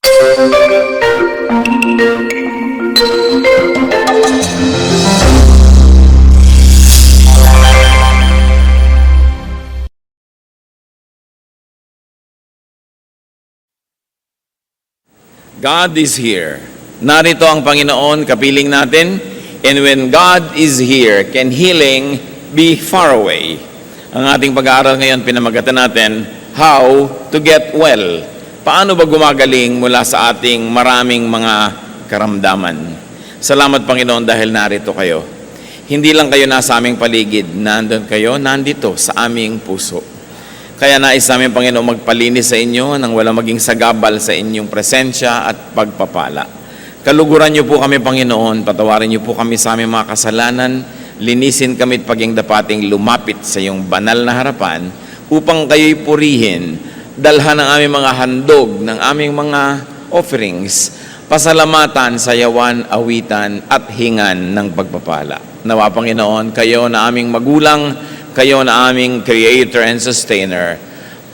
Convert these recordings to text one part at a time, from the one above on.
God is here. Narito ang Panginoon, kapiling natin. And when God is here, can healing be far away? Ang ating pag-aaral ngayon, pinamagatan natin, how to get well. Paano ba gumagaling mula sa ating maraming mga karamdaman? Salamat Panginoon dahil narito kayo. Hindi lang kayo nasa aming paligid, nandun kayo, nandito sa aming puso. Kaya nais namin, Panginoon, magpalinis sa inyo nang walang maging sagabal sa inyong presensya at pagpapala. Kaluguran niyo po kami, Panginoon. Patawarin niyo po kami sa aming mga kasalanan. Linisin kami at paging dapating lumapit sa iyong banal na harapan upang kayo'y purihin. Dalhan ang aming mga handog, ng aming mga offerings, pasalamatan, sayawan, awitan at hingan ng pagpapala. Nawa, Panginoon, kayo na aming magulang, kayo na aming creator and sustainer,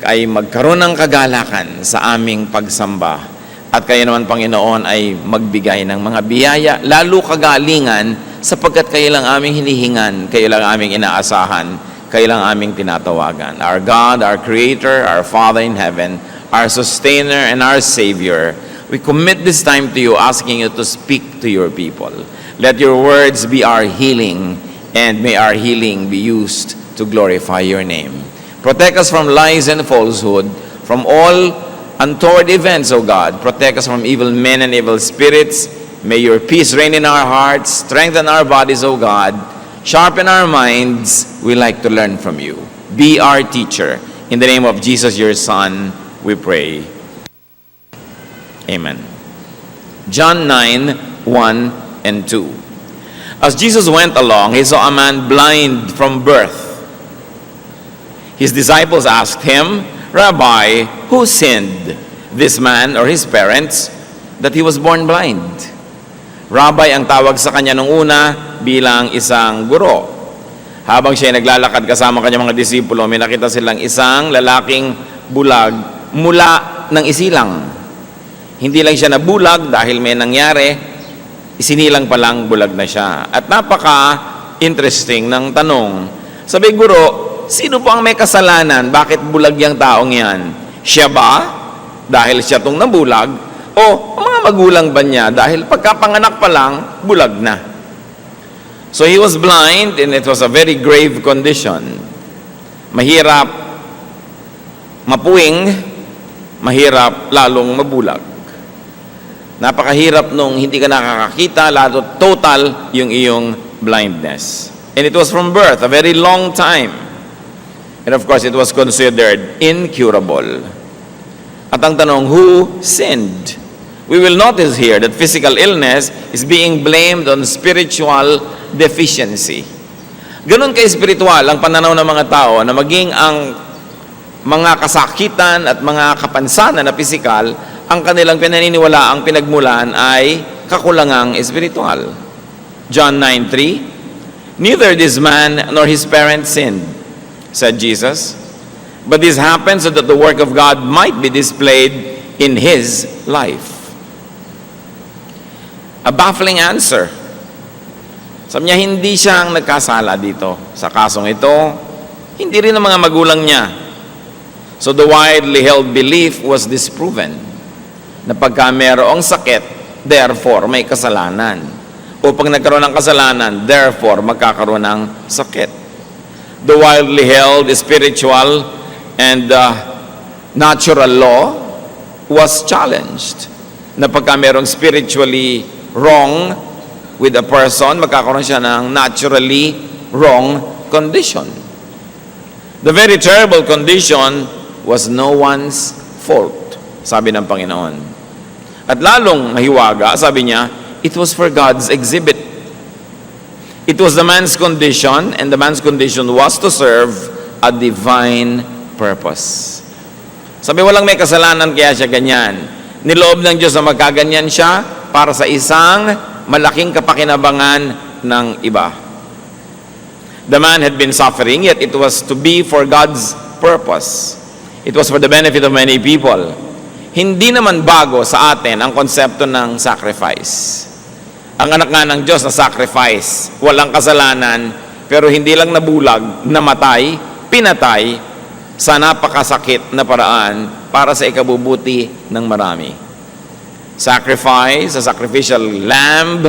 ay magkaroon ng kagalakan sa aming pagsamba. At kayo naman, Panginoon, ay magbigay ng mga biyaya, lalo kagalingan, sapagkat kayo lang aming hinihingan, kayo lang aming inaasahan, kayo lang aming tinatawagan. Our God, our Creator, our Father in heaven, our Sustainer and our Savior, we commit this time to you, asking you to speak to your people. Let your words be our healing, and may our healing be used to glorify your name. Protect us from lies and falsehood, from all untoward events, O God. Protect us from evil men and evil spirits. May your peace reign in our hearts, strengthen our bodies, O God, sharpen our minds. We like to learn from you. Be our teacher. In the name of Jesus, your Son, we pray. Amen. John 9, 1 and 2. As Jesus went along, he saw a man blind from birth. His disciples asked him, Rabbi, who sinned, this man or his parents, that he was born blind? Rabbi ang tawag sa kanya nung una bilang isang guro. Habang siya naglalakad kasama kanyang mga disipulo, may nakita silang isang lalaking bulag mula ng isilang. Hindi lang siya nabulag dahil may nangyari, isinilang pa lang bulag na siya. At napaka-interesting ng tanong. Sabi, guro, sino po ang may kasalanan? Bakit bulag yung taong yan? Siya ba? Dahil siya tong nabulag? O mga magulang ba niya? Dahil pagkapanganak pa lang, bulag na. So he was blind and it was a very grave condition. Mahirap mapuwing, mahirap lalong mabulag. Napakahirap nung hindi ka nakakakita, lalo total yung iyong blindness. And it was from birth, a very long time. And of course, it was considered incurable. At ang tanong, who sinned? We will notice here that physical illness is being blamed on spiritual deficiency. Ganun ka-espiritual ang pananaw ng mga tao na maging ang mga kasakitan at mga kapansanan na pisikal, ang kanilang pinaniniwala, ang pinagmulan ay kakulangang espiritual. John 9:3, neither this man nor his parents sinned, said Jesus, but this happened so that the work of God might be displayed in his life. A baffling answer. Sabi niya, hindi siya ang nagkasala dito. Sa kasong ito, hindi rin ang mga magulang niya. So the widely held belief was disproven na pagka mayroong sakit, therefore may kasalanan. O pag nagkaroon ng kasalanan, therefore magkakaroon ng sakit. The widely held spiritual and natural law was challenged. Na pagka mayroong spiritually wrong with a person, magkakaroon siya ng naturally wrong condition. The very terrible condition was no one's fault, sabi ng Panginoon. At lalong mahiwaga, sabi niya, it was for God's exhibit. It was the man's condition, and the man's condition was to serve a divine purpose. Sabi, walang may kasalanan kaya siya ganyan. Niloob ng Diyos na magkaganyan siya para sa isang malaking kapakinabangan ng iba. The man had been suffering, yet it was to be for God's purpose. It was for the benefit of many people. hindi naman bago sa atin ang konsepto ng sacrifice. Ang anak nga ng Diyos na sacrifice, walang kasalanan, pero hindi lang nabulag, namatay, pinatay sa napakasakit na paraan para sa ikabubuti ng marami. Sacrifice, a sacrificial lamb,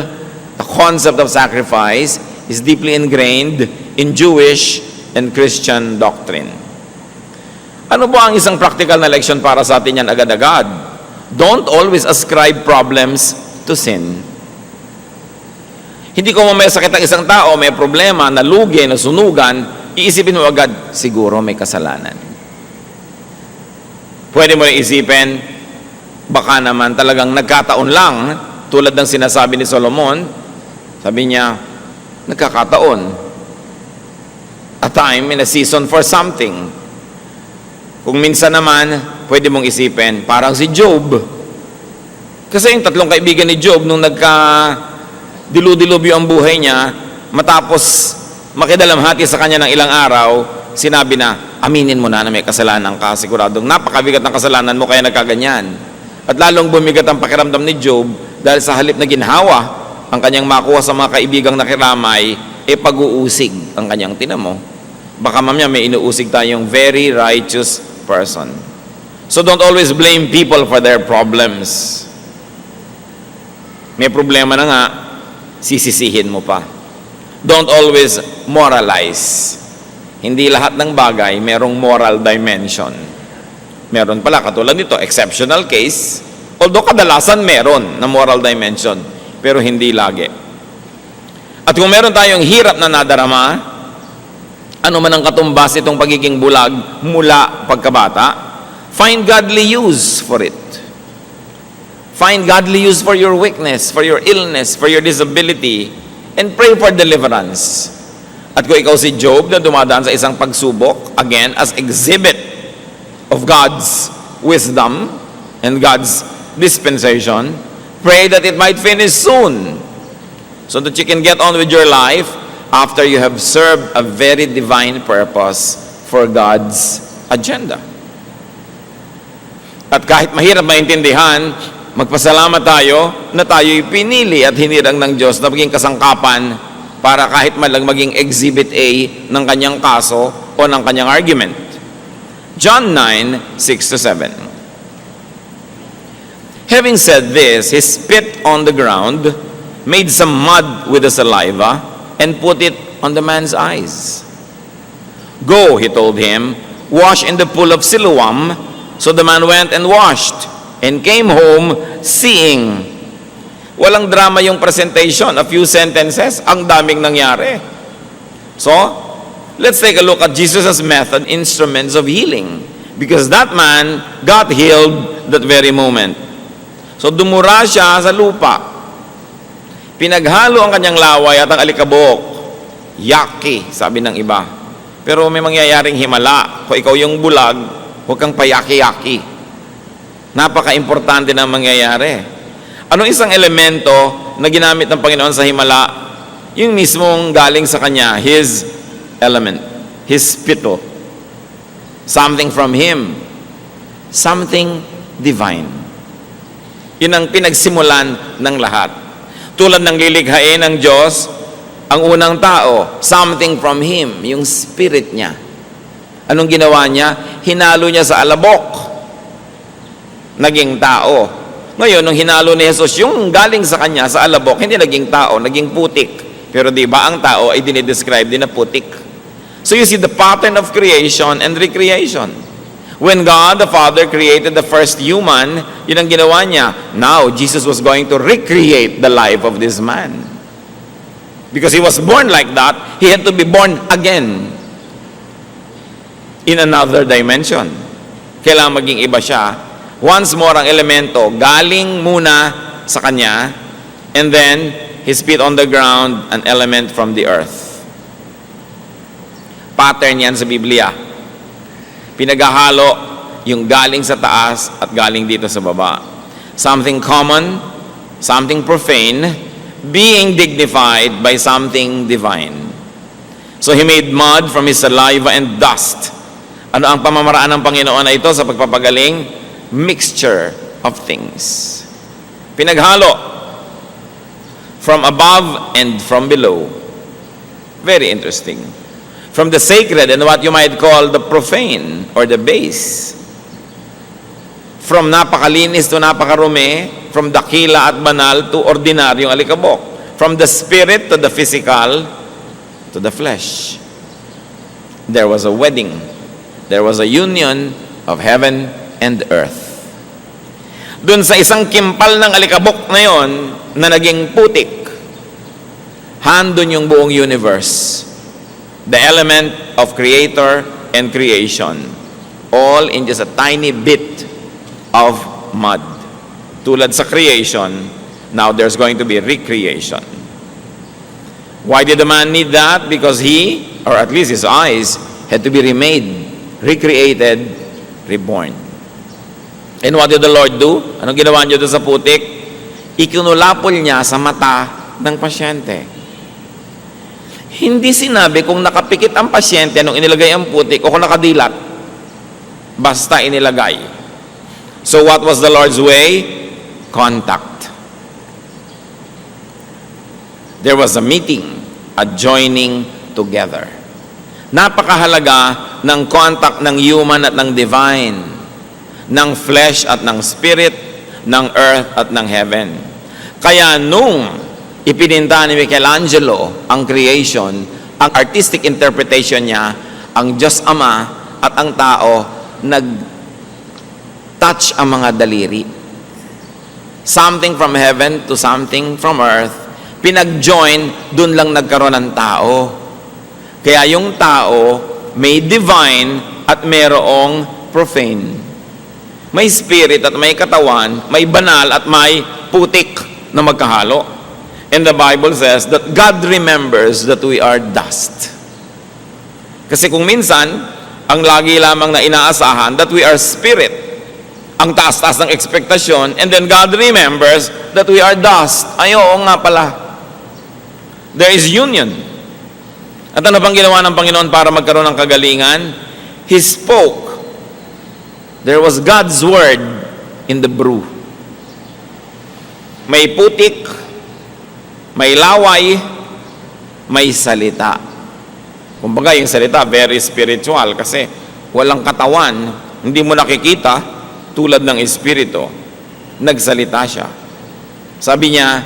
the concept of sacrifice is deeply ingrained in Jewish and Christian doctrine. Ano po ang isang practical na leksyon para sa atin yan agad-agad? Don't always ascribe problems to sin. Hindi ko may sakit ang isang tao, may problema, nalugi, nasunugan, iisipin mo agad, siguro may kasalanan. Pwede mo isipin, baka naman talagang nagkataon lang, tulad ng sinasabi ni Solomon, sabi niya, nagkakataon. A time and a season for something. Kung minsan naman, pwede mong isipin, parang si Job. Kasi yung tatlong kaibigan ni Job, nung dilu-dilubyo ang buhay niya, matapos makidalamhati sa kanya ng ilang araw, sinabi na, aminin mo na may kasalanan ka, siguradong napakabigat ng kasalanan mo kaya nagkaganyan. At lalong bumigat ang pakiramdam ni Job dahil sa halip na ginhawa ang kanyang makuha sa mga kaibigang nakiramay, pag-uusig ang kanyang tinamo. Baka mamaya may inuusig tayong very righteous person. So don't always blame people for their problems. May problema na nga, sisisihin mo pa. Don't always moralize. Hindi lahat ng bagay merong moral dimension. Meron pala, katulad nito, exceptional case, although kadalasan meron na moral dimension, pero hindi lagi. At kung meron tayong hirap na nadarama, ano man ang katumbas itong pagiging bulag mula pagkabata, find godly use for it. Find godly use for your weakness, for your illness, for your disability, and pray for deliverance. At kung ikaw si Job na dumadaan sa isang pagsubok, again, as exhibit of God's wisdom and God's dispensation, pray that it might finish soon, so that you can get on with your life after you have served a very divine purpose for God's agenda. At kahit mahirap maintindihan, magpasalamat tayo na tayo'y pinili at hinirang ng Diyos na maging kasangkapan para kahit man lang maging exhibit A ng kanyang kaso o ng kanyang argument. John 9:6-7. Having said this, he spit on the ground, made some mud with the saliva, and put it on the man's eyes. Go, he told him, wash in the pool of Siloam. So the man went and washed, and came home seeing. Walang drama yung presentation, a few sentences, ang daming nangyari. So, let's take a look at Jesus' method, instruments of healing. Because that man got healed that very moment. So, dumura siya sa lupa. Pinaghalo ang kanyang laway at ang alikabok. Yaki, sabi ng iba. Pero may mangyayaring himala. Kung ikaw yung bulag, huwag kang payaki-yaki. Napaka-importante na mangyayari. Anong isang elemento na ginamit ng Panginoon sa himala? Yung mismong galing sa Kanya, His element, His spito. Something from Him. Something divine. Yun ang pinagsimulan ng lahat. Tulad ng lilikhain ng Diyos, ang unang tao, something from Him, yung spirit niya. Anong ginawa niya? Hinalo niya sa alabok. Naging tao. Ngayon, nung hinalo ni Jesus, yung galing sa kanya, sa alabok, hindi naging tao, naging putik. Pero di ba ang tao ay dinidescribe din na putik? So you see the pattern of creation and recreation. When God the Father created the first human, yun ang ginawa niya. Now, Jesus was going to recreate the life of this man. Because he was born like that, he had to be born again in another dimension. Kailangan maging iba siya. Once more ang elemento, galing muna sa kanya, and then he spit on the ground an element from the earth. Pattern yan sa Biblia. Pinaghahalo yung galing sa taas at galing dito sa baba. Something common, something profane, being dignified by something divine. So he made mud from his saliva and dust. Ano ang pamamaraan ng Panginoon na ito sa pagpapagaling? mixture of things. Pinaghalo. From above and from below. Very interesting. From the sacred and what you might call the profane or the base. From napakalinis to napakarumi, from dakila at banal to ordinaryong alikabok. From the spirit to the physical to the flesh. There was a wedding. There was a union of heaven and earth. Doon sa isang kimpal ng alikabok na yon na naging putik, handon yung buong universe. The element of creator and creation. All in just a tiny bit of mud. Tulad sa creation, now there's going to be recreation. Why did the man need that? Because he, or at least his eyes, had to be remade, recreated, reborn. And what did the Lord do? Anong ginawa niyo doon sa putik? Ikinulapol niya sa mata ng pasyente. Hindi sinabi kung nakapikit ang pasyente nung inilagay ang putik o kung nakadilat. Basta inilagay. So what was the Lord's way? Contact. There was a meeting, a joining together. Napakahalaga ng contact ng human at ng divine, ng flesh at ng spirit, ng earth at ng heaven. Kaya nung ipininta ni Michelangelo ang creation, ang artistic interpretation niya, ang Diyos Ama at ang tao nag-touch ang mga daliri. Something from heaven to something from earth, pinag-join, dun lang nagkaroon ng tao. Kaya yung tao may divine at mayroong profane. May spirit at may katawan, may banal at may putik na magkahalo. And the Bible says that God remembers that we are dust. Kasi kung minsan, ang lagi lamang na inaasahan that we are spirit, ang taas-taas ng ekspektasyon, and then God remembers that we are dust. Ay, oo nga pala. There is union. At ano pang ginawa ng Panginoon para magkaroon ng kagalingan? He spoke. There was God's word in the brew. May putik, may laway, may salita. Kumbaga yung salita, very spiritual kasi walang katawan, hindi mo nakikita tulad ng espiritu. Nagsalita siya. Sabi niya,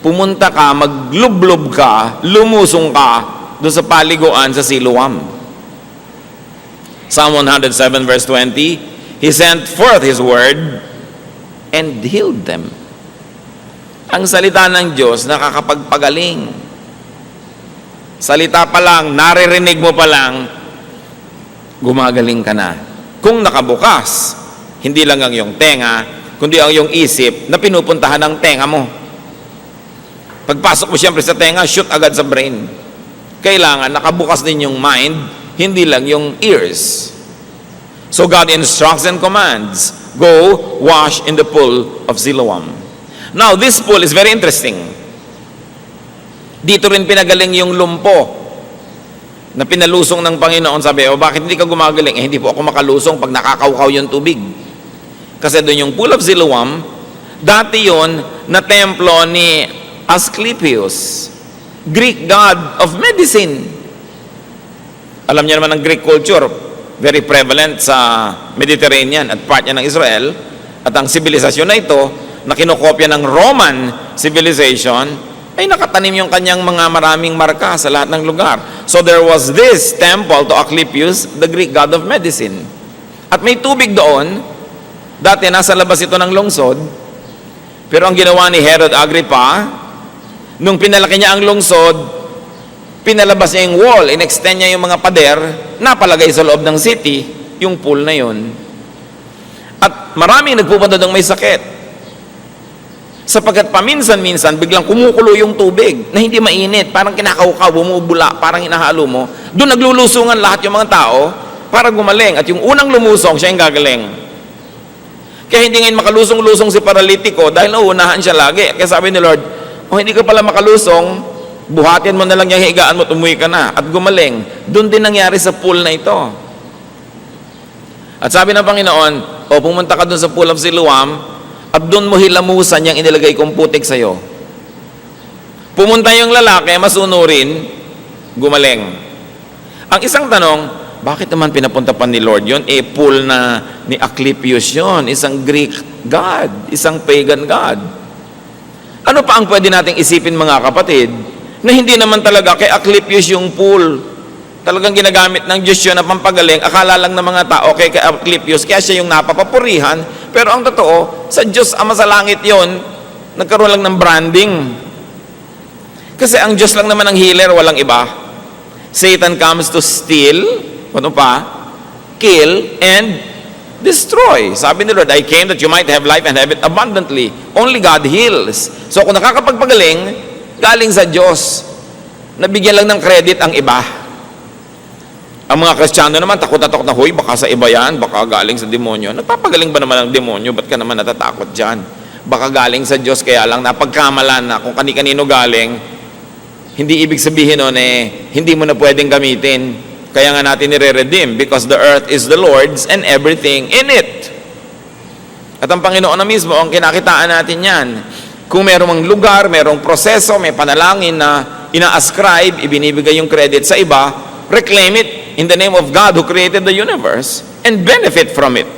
pumunta ka, maglublob ka, lumusong ka doon sa paliguan sa Siloam. Psalm 107 verse 20, He sent forth His word and healed them. Ang salita ng Diyos nakakapagpagaling. Salita pa lang, naririnig mo pa lang, gumagaling ka na. Kung nakabukas, hindi lang ang iyong tenga, kundi ang iyong isip na pinupuntahan ng tenga mo. Pagpasok mo siyempre sa tenga, shoot agad sa brain. Kailangan nakabukas din yung mind, hindi lang yung ears. So God instructs and commands, go wash in the pool of Siloam. Now, this pool is very interesting. Dito rin pinagaling yung lumpo na pinalusong ng Panginoon. Sabi, bakit hindi ka gumagaling? Hindi po ako makalusong pag nakakaukaw yung tubig. Kasi doon yung pool of Siloam, dati yon na templo ni Asclepius, Greek god of medicine. Alam niyo naman ang Greek culture, very prevalent sa Mediterranean at part niya ng Israel. At ang sibilisasyon na ito, na kinokopya ng Roman civilization, ay nakatanim yung kanyang mga maraming marka sa lahat ng lugar. So there was this temple to Asclepius, the Greek god of medicine. At may tubig doon. Dati nasa labas ito ng lungsod. Pero ang ginawa ni Herod Agrippa, nung pinalaki niya ang lungsod, pinalabas niya yung wall, in-extend niya yung mga pader, napalagay sa loob ng city, yung pool na yun. At maraming nagpupunta doon may sakit. Sapagkat paminsan-minsan, biglang kumukulo yung tubig na hindi mainit, parang kinakaukaw, bumubula, parang hinahalo mo. Doon naglulusungan lahat yung mga tao para gumaling. At yung unang lumusong, siya yung gagaling. Kaya hindi ngayon makalusong-lusong si paralitiko dahil nauunahan siya lagi. Kaya sabi ni Lord, hindi ka pala makalusong, buhatin mo na lang yung higaan mo, umuwi ka na at gumaling. Doon din nangyari sa pool na ito. At sabi ng Panginoon, O pumunta ka doon sa Pool of Siloam at doon mo hilamusan yung inilagay kong putik sa'yo. Pumunta yung lalaki, masunurin, gumaling. Ang isang tanong, bakit naman pinapunta pa ni Lord yun? Pool na ni Asclepius yun, isang Greek god, isang pagan god. Ano pa ang pwede nating isipin mga kapatid, na hindi naman talaga kay Asclepius yung pool, talagang ginagamit ng Diyos yun na pampagaling, akala lang ng mga tao kay Asclepius, kaya siya yung napapapurihan, pero ang totoo, sa Diyos Ama sa langit yun, nagkaroon lang ng branding. Kasi ang Diyos lang naman ang healer, walang iba. Satan comes to steal, ano pa? Kill and destroy. Sabi ni Lord, I came that you might have life and have it abundantly. Only God heals. So kung nakakapagpagaling, galing sa Diyos. Nabigyan lang ng credit ang iba. Ang mga Kristiyano naman, takot na takot na, huy, baka sa iba yan, baka galing sa demonyo. Nagpapagaling ba naman ang demonyo? Ba't ka naman natatakot dyan? Baka galing sa Diyos, kaya lang napagkamalan na kung kani-kanino galing, hindi ibig sabihin nun hindi mo na pwedeng gamitin. Kaya nga natin nire-redeem because the earth is the Lord's and everything in it. At ang Panginoon na mismo, ang kinakitaan natin yan. Kung merong lugar, merong proseso, may panalangin na ina-ascribe, ibinibigay yung credit sa iba, reclaim it in the name of God who created the universe and benefit from it.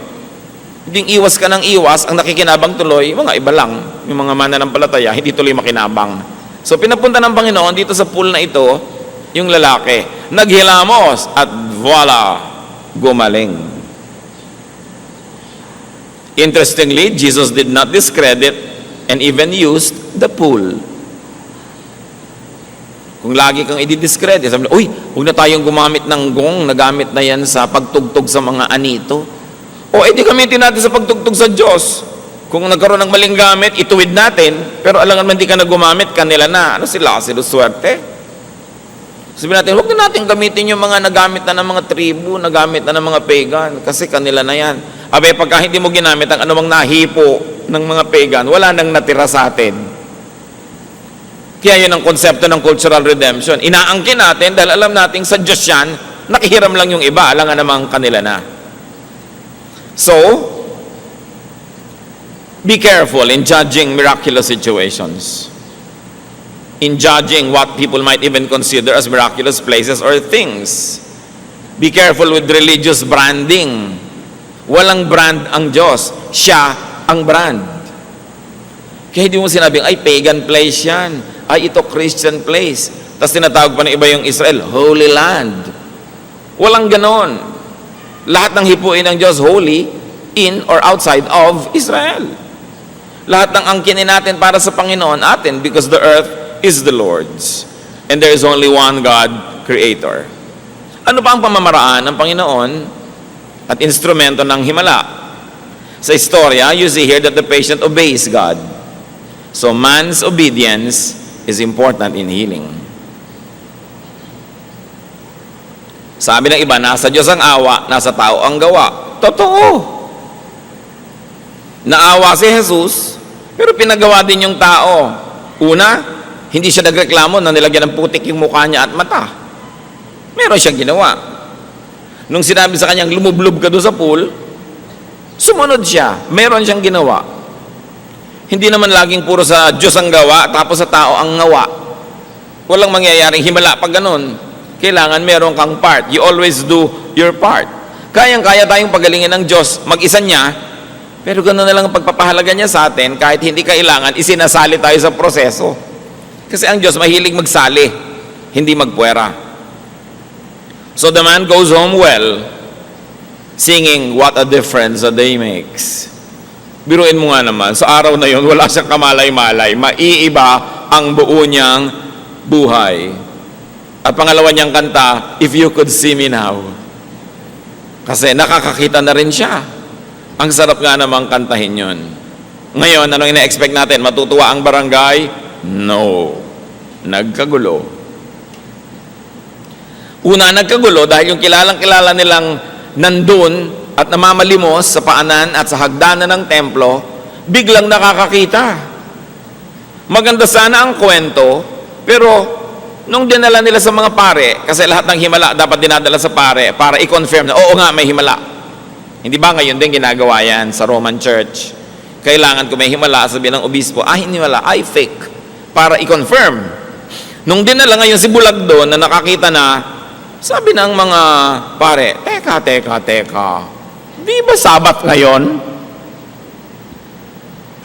Hindi iwas ka ng iwas, ang nakikinabang tuloy, mga iba lang, yung mga mananampalataya, hindi tuloy makinabang. So pinapunta ng Panginoon dito sa pool na ito, yung lalaki, naghilamos at voila, gumaling. Interestingly, Jesus did not discredit and even used the pool. Kung lagi kang i-discredit, sabi na, uy, huwag na tayong gumamit ng gong, nagamit na yan sa pagtugtog sa mga anito. O, edi gamitin natin sa pagtugtog sa Diyos. Kung nagkaroon ng maling gamit, ituwid natin, pero alangan man di ka na gumamit, kanila na. Ano sila? Sila swerte. Sabi natin, huwag na natin gamitin yung mga nagamit na ng mga tribu, nagamit na ng mga pagan, kasi kanila na yan. Abe, pagka hindi mo ginamit ang anumang nahipo ng mga pagan, wala nang natira sa atin. Kaya yun ang konsepto ng cultural redemption. Inaangkin natin dahil alam natin sa Diyos yan, nakihiram lang yung iba, alangan namang kanila na. So, be careful in judging miraculous situations. In judging what people might even consider as miraculous places or things. Be careful with religious branding. Walang brand ang Diyos. Siya ang brand. Kaya hindi mo sinabing, ay, pagan place yan. Ay, ito Christian place. Tapos tinatawag pa ng iba yung Israel, Holy Land. Walang ganon. Lahat ng hipuin ng Diyos, holy, in or outside of Israel. Lahat ng angkinin natin para sa Panginoon, atin, because the earth is the Lord's. And there is only one God, Creator. Ano pa ang pamamaraan ng Panginoon at instrumento ng himala? Sa istorya, you see here that the patient obeys God. So man's obedience is important in healing. Sabi ng iba, nasa Diyos ang awa, nasa tao ang gawa. Totoo. Naawa si Jesus, pero pinagawa din yung tao. Una, hindi siya nagreklamo na nilagyan ng putik yung mukha niya at mata. Meron siyang ginawa. Nung sinabi sa kanyang lumublob ka doon sa pool, sumunod siya. Meron siyang ginawa. Hindi naman laging puro sa Diyos ang gawa, tapos sa tao ang ngawa. Walang mangyayaring himala pag ganun. Kailangan meron kang part. You always do your part. Kayang-kaya tayong pagalingin ng Diyos, mag-isa niya, pero gano'n na lang ang pagpapahalaga niya sa atin, kahit hindi kailangan, isinasali tayo sa proseso. Kasi ang Diyos mahilig magsali, hindi magpuwera. So the man goes home well, singing, what a difference a day makes. Biruin mo nga naman, sa araw na yun, wala siyang kamalay-malay, maiiba ang buo niyang buhay. At pangalawa niyang kanta, If You Could See Me Now. Kasi nakakakita na rin siya. Ang sarap nga namang kantahin yun. Ngayon, anong ina-expect natin? Matutuwa ang barangay? No. Nagkagulo. Una, nagkagulo dahil yung kilalang-kilala nilang nandun at namamalimos sa paanan at sa hagdanan ng templo, biglang nakakakita. Maganda sana ang kwento, pero nung dinala nila sa mga pare, kasi lahat ng himala dapat dinadala sa pare para i-confirm na, oo nga, may himala. Hindi ba ngayon din ginagawa yan sa Roman Church? Kailangan kung may himala, sabihin ng obispo, himala, fake. Para i-confirm. Nung dinala ngayon si Bulag doon na nakakita na, sabi ng mga pare, teka. Di ba Sabat ngayon?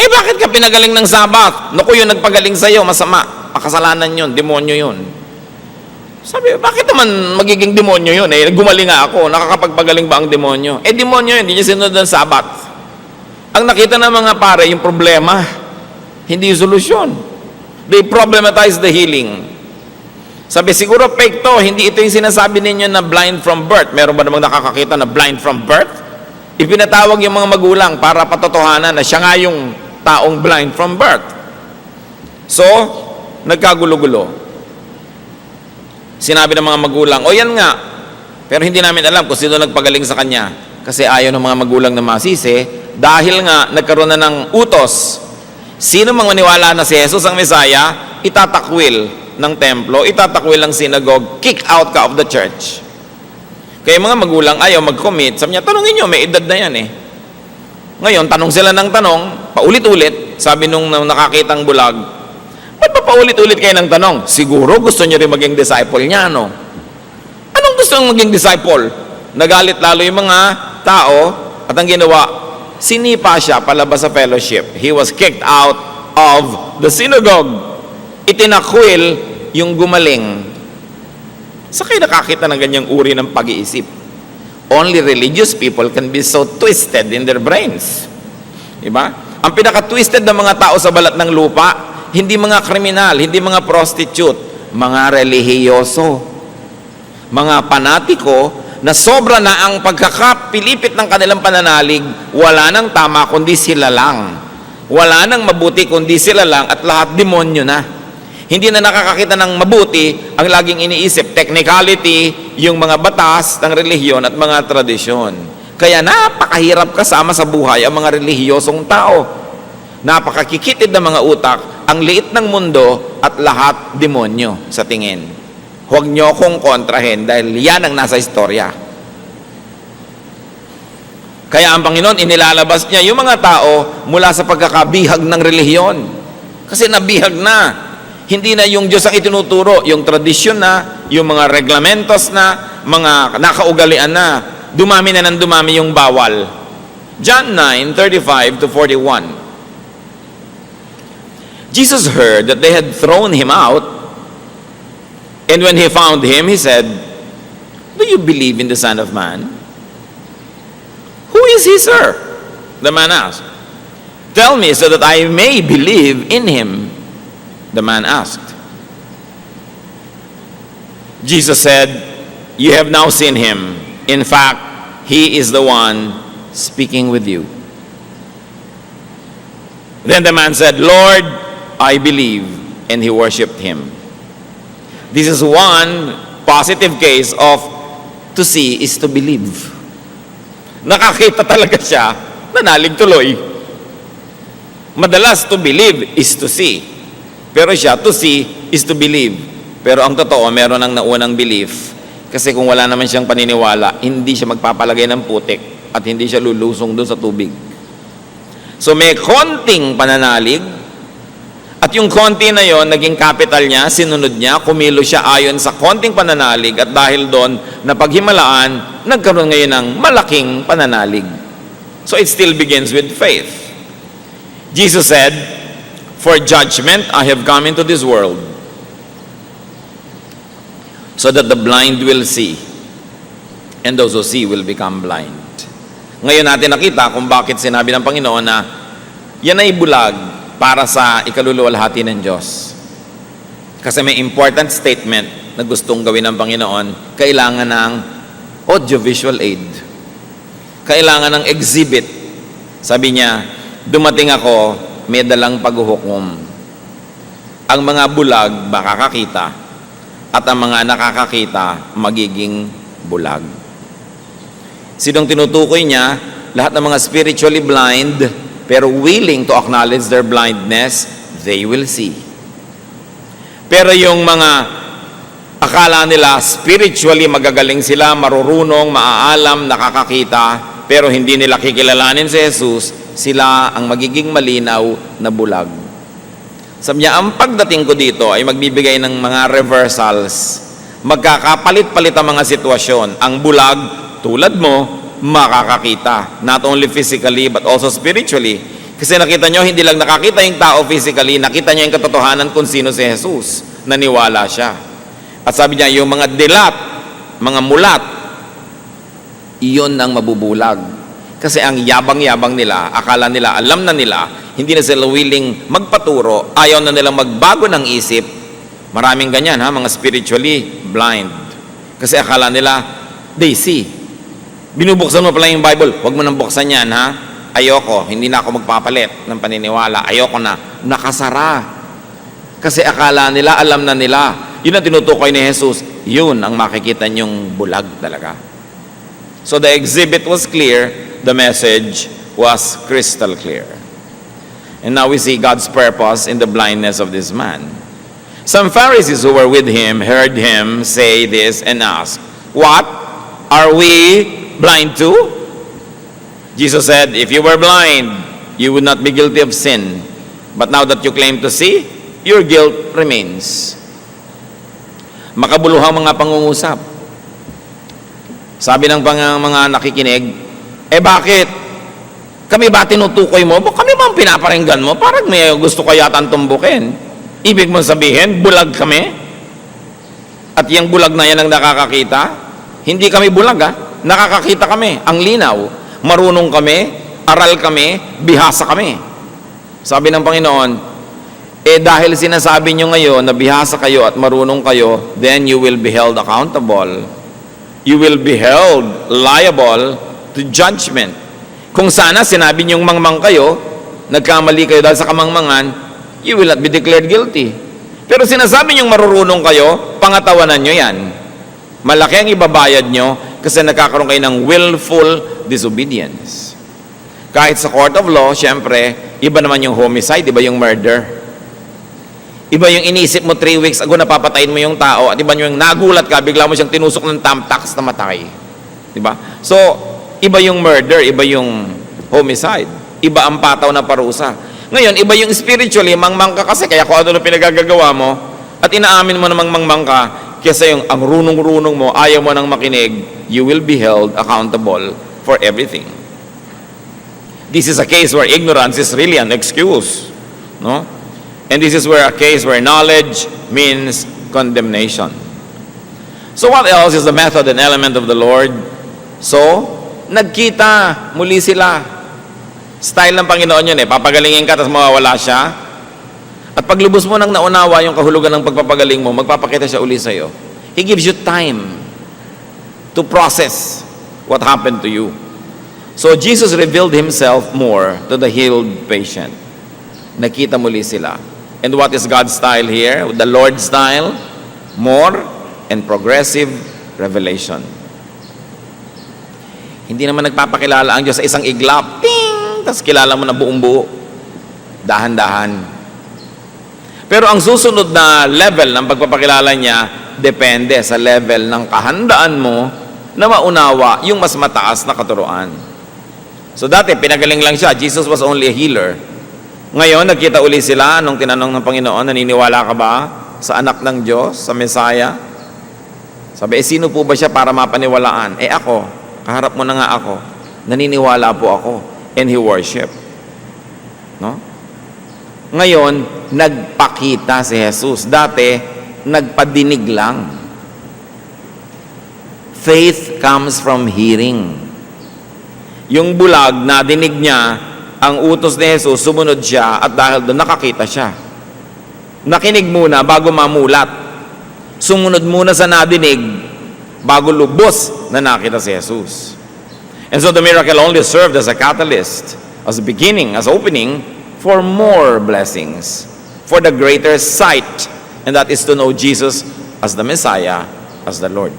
Bakit ka pinagaling ng Sabat? Naku, yung nagpagaling sa'yo, masama. Pakasalanan yun, demonyo yun. Sabi, bakit naman magiging demonyo yun? Gumaling nga ako, nakakapagpagaling ba ang demonyo? Demonyo yun, hindi niya sinunod ng Sabat. Ang nakita ng mga pare, yung problema, hindi yung solusyon. They problematize the healing. Sabi, siguro fake to, hindi ito yung sinasabi ninyo na blind from birth. Meron ba namang nakakakita na blind from birth? Ipinatawag yung mga magulang para patotohanan na siya nga yung taong blind from birth. So, nagkagulo-gulo. Sinabi ng mga magulang, yan nga, pero hindi namin alam kung sino nagpagaling sa kanya. Kasi ayaw ng mga magulang na masisi, dahil nga nagkaroon na ng utos. Sino mang maniwala na si Jesus ang Messiah, itatakwil ng templo, itatakwil ng synagogue, kick out ka of the church. Kaya mga magulang ayaw mag-commit. Sabi niya, tanungin nyo, may edad na yan eh. Ngayon, tanong sila ng tanong, paulit-ulit, sabi nung nakakitang bulag, ba't pa paulit-ulit kayo ng tanong? Siguro gusto nyo rin maging disciple niya, no? Anong gusto nyo maging disciple? Nagalit lalo yung mga tao, at ang ginawa, sinipa siya palabas sa fellowship. He was kicked out of the synagogue. Itinakwil yung gumaling. Sa kayo nakakita ng ganyang uri ng pag-iisip? Only religious people can be so twisted in their brains. Diba? Ang pinaka-twisted ng mga tao sa balat ng lupa, hindi mga kriminal, hindi mga prostitute, mga relihiyoso, mga panatiko na sobra na ang pagkakapilipit ng kanilang pananalig, wala nang tama kundi sila lang. Wala nang mabuti kundi sila lang at lahat demonyo na. Hindi na nakakakita ng mabuti, ang laging iniisip, technicality, yung mga batas ng relihiyon at mga tradisyon. Kaya napakahirap kasama sa buhay ang mga relihiyosong tao. Napakakikitid ng mga utak, ang liit ng mundo at lahat demonyo sa tingin. Huwag niyo kong kontrahin dahil yan ang nasa istorya. Kaya ang Panginoon, inilalabas niya yung mga tao mula sa pagkakabihag ng relihiyon. Kasi nabihag na. Hindi na yung Diyos ang itinuturo, yung tradisyon na, yung mga reglamentos na, mga nakaugalian na, dumami na ng dumami yung bawal. John 9:35-41. Jesus heard that they had thrown him out, and when he found him, he said, "Do you believe in the Son of Man?" "Who is he, sir?" the man asked. "Tell me so that I may believe in him," the man asked. Jesus said, "You have now seen him. In fact, he is the one speaking with you." Then the man said, "Lord, I believe," and he worshipped him. This is one positive case of to see is to believe. Nakakita talaga siya, nanalig tuloy. Madalas to believe is to see. Pero siya, to see is to believe. Pero ang totoo, meron ng naunang belief. Kasi kung wala naman siyang paniniwala, hindi siya magpapalagay ng putik at hindi siya lulusong doon sa tubig. So may konting pananalig, at yung konti na yon, naging capital niya, sinunod niya, kumilo siya ayon sa konting pananalig, at dahil doon, napaghimalaan, nagkaroon ngayon ng malaking pananalig. So it still begins with faith. Jesus said, "For judgment I have come into this world, so that the blind will see, and those who see will become blind." Ngayon natin nakita kung bakit sinabi ng Panginoon na yan ay bulag para sa ikaluluwalhati ng Diyos. Kasi may important statement na gustong gawin ng Panginoon, kailangan ng audiovisual aid. Kailangan ng exhibit. Sabi niya, dumating ako, may dalang paghuhukom. Ang mga bulag makakakita at ang mga nakakakita magiging bulag. Sinong tinutukoy niya? Lahat ng mga spiritually blind pero willing to acknowledge their blindness, they will see. Pero yung mga akala nila spiritually magagaling sila, marurunong, maaalam, nakakakita, pero hindi nila kikilalanin si Jesus, sila ang magiging malinaw na bulag. Sabi niya, ang pagdating ko dito ay magbibigay ng mga reversals. Magkakapalit-palit ang mga sitwasyon. Ang bulag, tulad mo, makakakita. Not only physically, but also spiritually. Kasi nakita nyo, hindi lang nakakita yung tao physically, nakita niya yung katotohanan kung sino si Jesus. Naniwala siya. At sabi niya, yung mga dilat, mga mulat, iyon ang mabubulag. Kasi ang yabang-yabang nila, akala nila, alam na nila, hindi na sila willing magpaturo, ayaw na nilang magbago ng isip. Maraming ganyan, mga spiritually blind. Kasi akala nila, they see. Binubuksan mo pala yung Bible, huwag mo nang buksan yan, Ayoko, hindi na ako magpapalit ng paniniwala. Ayoko na, nakasara. Kasi akala nila, alam na nila. Yun ang tinutukoy ni Jesus, yun ang makikita niyong bulag talaga. So the exhibit was clear, the message was crystal clear. And now we see God's purpose in the blindness of this man. Some Pharisees who were with him heard him say this and asked, "What? Are we blind too?" Jesus said, "If you were blind, you would not be guilty of sin. But now that you claim to see, your guilt remains." Makabuluhang mga pangungusap. Sabi ng mga nakikinig, bakit? Kami ba tinutukoy mo? Kami ba ang pinaparinggan mo? Parang may gusto ka yata tumbukin. Ibig mong sabihin, bulag kami? At yung bulag na yan ang nakakakita? Hindi kami bulag, nakakakita kami. Ang linaw. Marunong kami, aral kami, bihasa kami. Sabi ng Panginoon, dahil sinasabi nyo ngayon na bihasa kayo at marunong kayo, then you will be held accountable. You will be held liable to judgment. Kung sana sinabi nyong mangmang kayo, nagkamali kayo dahil sa kamangmangan, you will not be declared guilty. Pero sinasabi nyong marurunong kayo, pangatawanan nyo yan. Malaki ang ibabayad nyo kasi nagkakaroon kayo ng willful disobedience. Kahit sa court of law, syempre, iba naman yung homicide, iba yung murder. Iba yung inisip mo 3 weeks ago, napapatayin mo yung tao, at iba yung nagulat ka, bigla mo siyang tinusok ng thumbtacks na matay. Diba? So, iba yung murder, iba yung homicide. Iba ang pataw na parusa. Ngayon, iba yung spiritually, mangmang ka kasi, kaya kung ano na pinagagagawa mo, at inaamin mo namang mangmang ka, kasi yung ang runong-runong mo, ayaw mo nang makinig, you will be held accountable for everything. This is a case where ignorance is really an excuse. No? And this is where a case where knowledge means condemnation. So what else is the method and element of the Lord? So, nagkita, muli sila. Style ng Panginoon yun papagalingin ka, tapos mawawala siya. At paglubos mo nang naunawa yung kahulugan ng pagpapagaling mo, magpapakita siya uli sa'yo. He gives you time to process what happened to you. So, Jesus revealed Himself more to the healed patient. Nakita muli sila. And what is God's style here? The Lord's style? More and progressive revelation. Hindi naman nagpapakilala ang Diyos sa isang iglap. Ting! Tapos kilala mo na buong buo. Dahan-dahan. Pero ang susunod na level ng pagpapakilala niya, depende sa level ng kahandaan mo na maunawa yung mas mataas na katuruan. So dati, pinagaling lang siya. Jesus was only a healer. Ngayon, nagkita uli sila nung tinanong ng Panginoon, naniniwala ka ba sa anak ng Diyos, sa Mesaya? Sabi, sino po ba siya para mapaniwalaan? Ako, kaharap mo na nga ako. Naniniwala po ako. And he worshiped. No? Ngayon, nagpakita si Jesus. Dati, nagpadinig lang. Faith comes from hearing. Yung bulag, nadinig niya, ang utos ni Jesus, sumunod siya, at dahil doon nakakita siya. Nakinig muna bago mamulat. Sumunod muna sa nadinig bago lubos na nakita si Jesus. And so the miracle only served as a catalyst, as a beginning, as opening for more blessings, for the greater sight, and that is to know Jesus as the Messiah, as the Lord.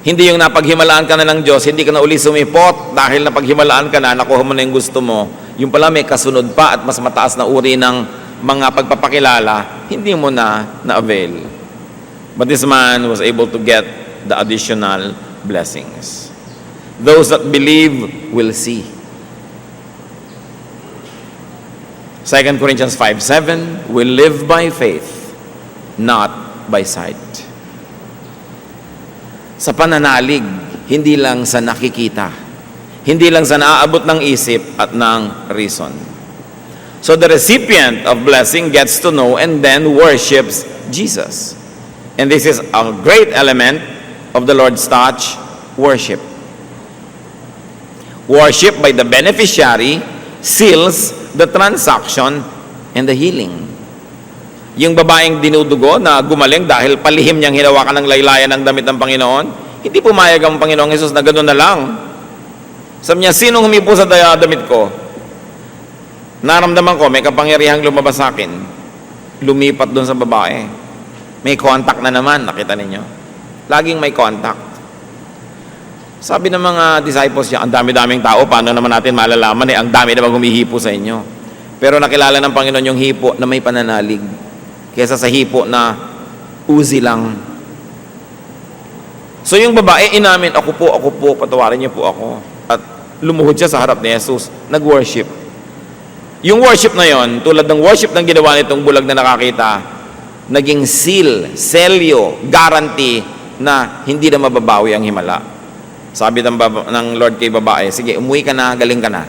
Hindi yung napaghimalaan ka na ng Diyos, hindi ka na uli sumipot dahil napaghimalaan ka na, nakuha mo na yung gusto mo. Yung pala may kasunod pa at mas mataas na uri ng mga pagpapakilala, hindi mo na-avail. But this man was able to get the additional blessings. Those that believe will see. 2 Corinthians 5:7, we live by faith, not by sight. Sa pananalig, hindi lang sa nakikita, hindi lang sa naaabot ng isip at ng reason. So the recipient of blessing gets to know and then worships Jesus. And this is a great element of the Lord's touch, worship. Worship by the beneficiary seals the transaction and the healing. Yung babaeng dinudugo na gumaling dahil palihim niyang hinawakan ng laylayan ng damit ng Panginoon, hindi pumayag ang Panginoong Hesus na gano'n na lang. Sabi niya, sinong humipo sa damit ko? Naramdaman ko, may kapangyarihang lumabas sa akin. Lumipat doon sa babae. May contact na naman, nakita ninyo. Laging may contact. Sabi ng mga disciples niya, ang dami-daming tao, paano naman natin malalaman ang dami naman humihipo sa inyo. Pero nakilala ng Panginoon yung hipo na may pananalig kesa sa hipo na uzi lang. So yung babae inamin, ako po, patawarin niyo po ako. At lumuhod siya sa harap ni Jesus, nag-worship. Yung worship na yon, tulad ng worship ng ginawa nitong bulag na nakakita, naging seal, selyo, guarantee na hindi na mababawi ang himala. Sabi ng Lord kay babae, sige, umuwi ka na, galing ka na.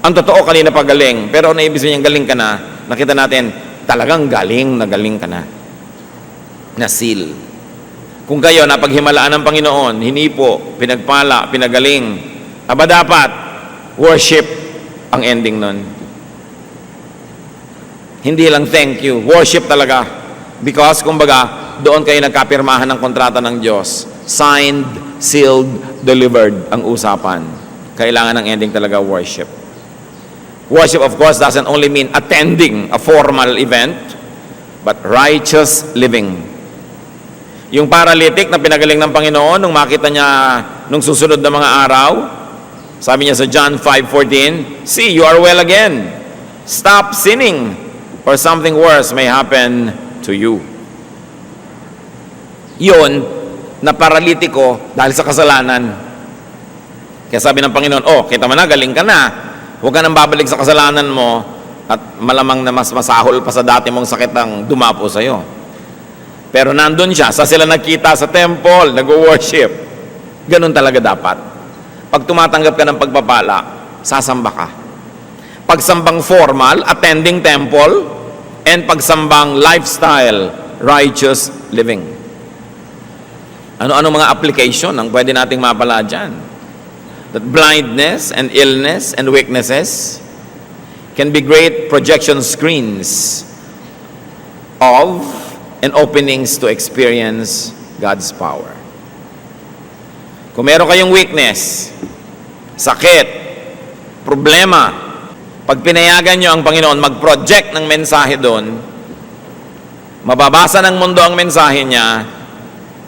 Ang totoo, kanina pa galing, pero ano ibig sabihin galing ka na, nakita natin, talagang galing na galing ka na. Na seal. Kung kayo napaghimalaan ng Panginoon, hinipo, pinagpala, pinagaling, aba dapat, worship ang ending nun. Hindi lang thank you, worship talaga. Because, kumbaga, doon kayo nagkapirmahan ng kontrata ng Diyos. Signed, sealed, delivered ang usapan. Kailangan ng ending talaga worship. Worship, of course, doesn't only mean attending a formal event, but righteous living. Yung paralytic na pinagaling ng Panginoon, nung makita niya nung susunod na mga araw, sabi niya sa John 5:14, see, you are well again. Stop sinning, or something worse may happen to you. Yun, na paralitiko dahil sa kasalanan. Kaya sabi ng Panginoon, kita mo na, galing ka na. Huwag ka nang babalik sa kasalanan mo at malamang na mas masahol pa sa dati mong sakit ang dumapo sa'yo. Pero nandun siya, sa sila nagkita sa temple, nag-worship. Ganun talaga dapat. Pag tumatanggap ka ng pagpapala, sasamba ka. Pagsambang formal, attending temple, and pagsambang lifestyle, righteous living. Ano-ano mga application ang pwede nating mapala dyan? That blindness and illness and weaknesses can be great projection screens of and openings to experience God's power. Kung meron kayong weakness, sakit, problema, pag pinayagan nyo ang Panginoon mag-project ng mensahe doon, mababasa ng mundo ang mensahe niya,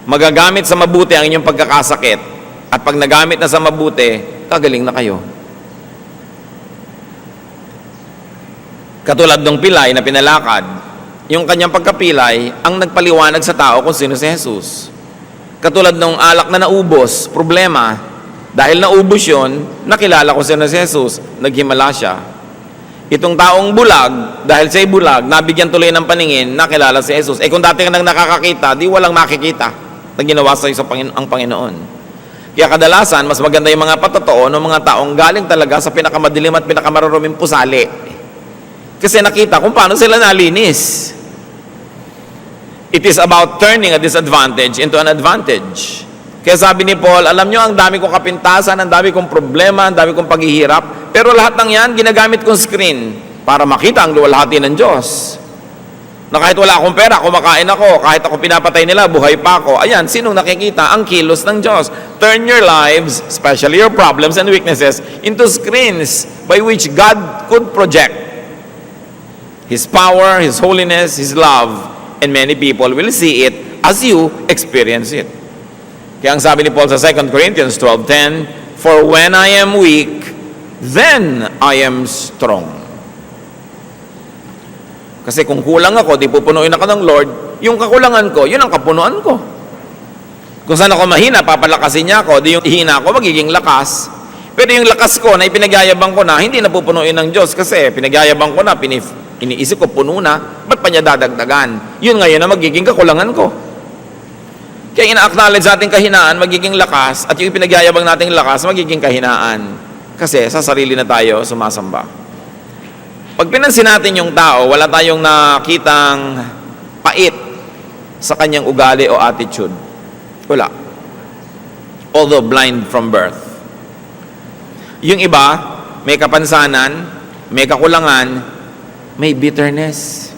magagamit sa mabuti ang inyong pagkakasakit, at pag nagamit na sa mabuti, kagaling na kayo. Katulad ng pilay na pinalakad, yung kanyang pagkapilay ang nagpaliwanag sa tao kung sino si Jesus. Katulad ng alak na naubos, problema, dahil naubos yun, nakilala ko sino si Jesus, naghimala siya. Itong taong bulag, dahil siya'y bulag, nabigyan tuloy ng paningin, nakilala si Jesus. Kung dati ka nang nakakakita, di walang makikita na ginawa sa'yo ang Panginoon. Kaya kadalasan, mas maganda yung mga patotoo ng mga taong galing talaga sa pinakamadilim at pinakamaruruming pusali. Kasi nakita kung paano sila nalinis. It is about turning a disadvantage into an advantage. Kaya sabi ni Paul, alam nyo, ang dami kong kapintasan, ang dami kong problema, ang dami kong paghihirap, pero lahat ng yan, ginagamit kong screen para makita ang luwalhati ng Diyos. Na kahit wala akong pera, kumakain ako, kahit ako pinapatay nila, buhay pa ako. Ayan, sinong nakikita? Ang kilos ng Diyos. Turn your lives, especially your problems and weaknesses, into screens by which God could project His power, His holiness, His love, and many people will see it as you experience it. Kaya ang sabi ni Paul sa 2 Corinthians 12:10, for when I am weak, then I am strong. Kasi kung kulang ako, di pupunuin ako ng Lord, yung kakulangan ko, yun ang kapunuan ko. Kung saan ako mahina, papalakasin niya ako. Di yung hina ko, magiging lakas. Pero yung lakas ko na ipinagyayabang ko na, hindi napupunuin ng Diyos kasi pinagyayabang ko na, iniisip ko puno na, ba't pa niya dadagdagan? Yun ngayon na magiging kakulangan ko. Kaya ina-acknowledge natin kahinaan, magiging lakas, at yung ipinagyayabang nating lakas, magiging kahinaan. Kasi sa sarili na tayo sumasamba. Pag pinansin natin yung tao, wala tayong nakitang pait sa kanyang ugali o attitude. Wala. Although blind from birth. Yung iba, may kapansanan, may kakulangan, may bitterness.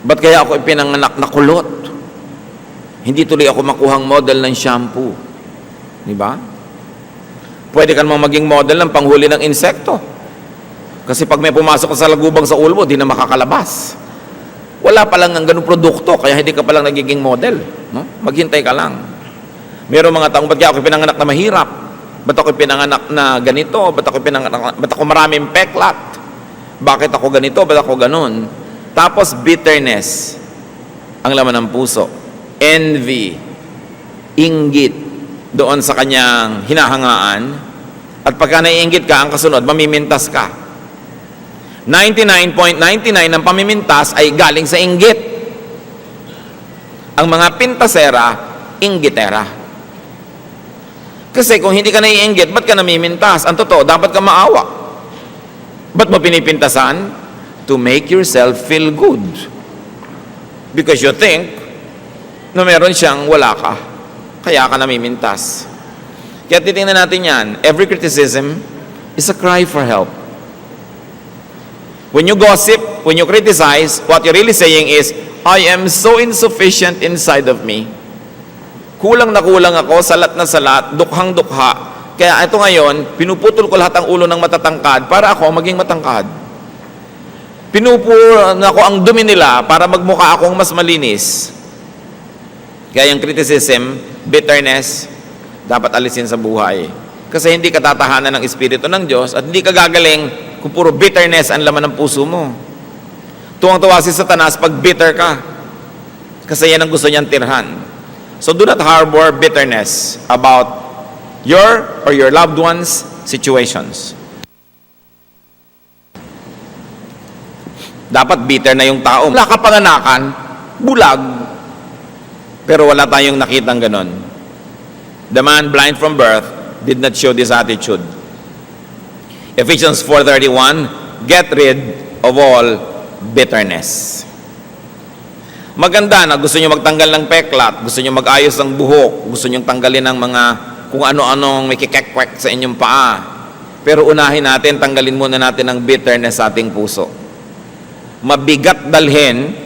Ba't kaya ako ipinanganak na kulot? Hindi tuloy ako makuhang model ng shampoo. Di ba? Pwede ka namang maging model ng panghuli ng insekto. Kasi pag may pumasok sa lagubang sa ulo mo, di na makakalabas. Wala pa lang ang ganung produkto, kaya hindi ka pa lang nagiging model. No? Maghintay ka lang. Mayroong mga taong, ba't kaya ako pinanganak na mahirap? Ba't ako pinanganak na ganito? Ba't ako maraming peklat? Bakit ako ganito? Ba't ako ganun? Tapos bitterness ang laman ng puso. Envy, inggit doon sa kanyang hinahangaan, at pagka naiinggit ka, ang kasunod, mamimintas ka. 99.99 ng pamimintas ay galing sa inggit. Ang mga pintasera, inggitera. Kasi kung hindi ka naiinggit, ba't ka namimintas? Ang totoo, dapat ka maawa. Ba't mo pinipintasan? To make yourself feel good. Because you think na meron siyang wala ka. Kaya ka namimintas. Kaya titingnan natin yan. Every criticism is a cry for help. When you gossip, when you criticize, what you're really saying is, I am so insufficient inside of me. Kulang na kulang ako, salat na salat, dukhang dukha. Kaya ito ngayon, pinuputol ko lahat ang ulo ng matatangkad para ako maging matangkad. Pinupuro na ko ang dumi nila para magmukha akong mas malinis. Kaya yung criticism, bitterness, dapat alisin sa buhay. Kasi hindi ka tatahanan ng Espiritu ng Diyos at hindi ka gagaling kung puro bitterness ang laman ng puso mo. Tuwang-tuwa si Satanas pag bitter ka. Kasi yan ang gusto niyang tirhan. So do not harbor bitterness about your or your loved ones' situations. Dapat bitter na yung tao. Wala ka panganakan, bulag. Pero wala tayong nakitang ganon. The man blind from birth did not show this attitude. Ephesians 4:31, get rid of all bitterness. Maganda na gusto nyo magtanggal ng peklat, gusto nyo mag-ayos ng buhok, gusto nyo tanggalin ng mga kung ano-anong may kikekwek sa inyong paa. Pero unahin natin, tanggalin muna natin ang bitterness sa ating puso. Mabigat dalhin,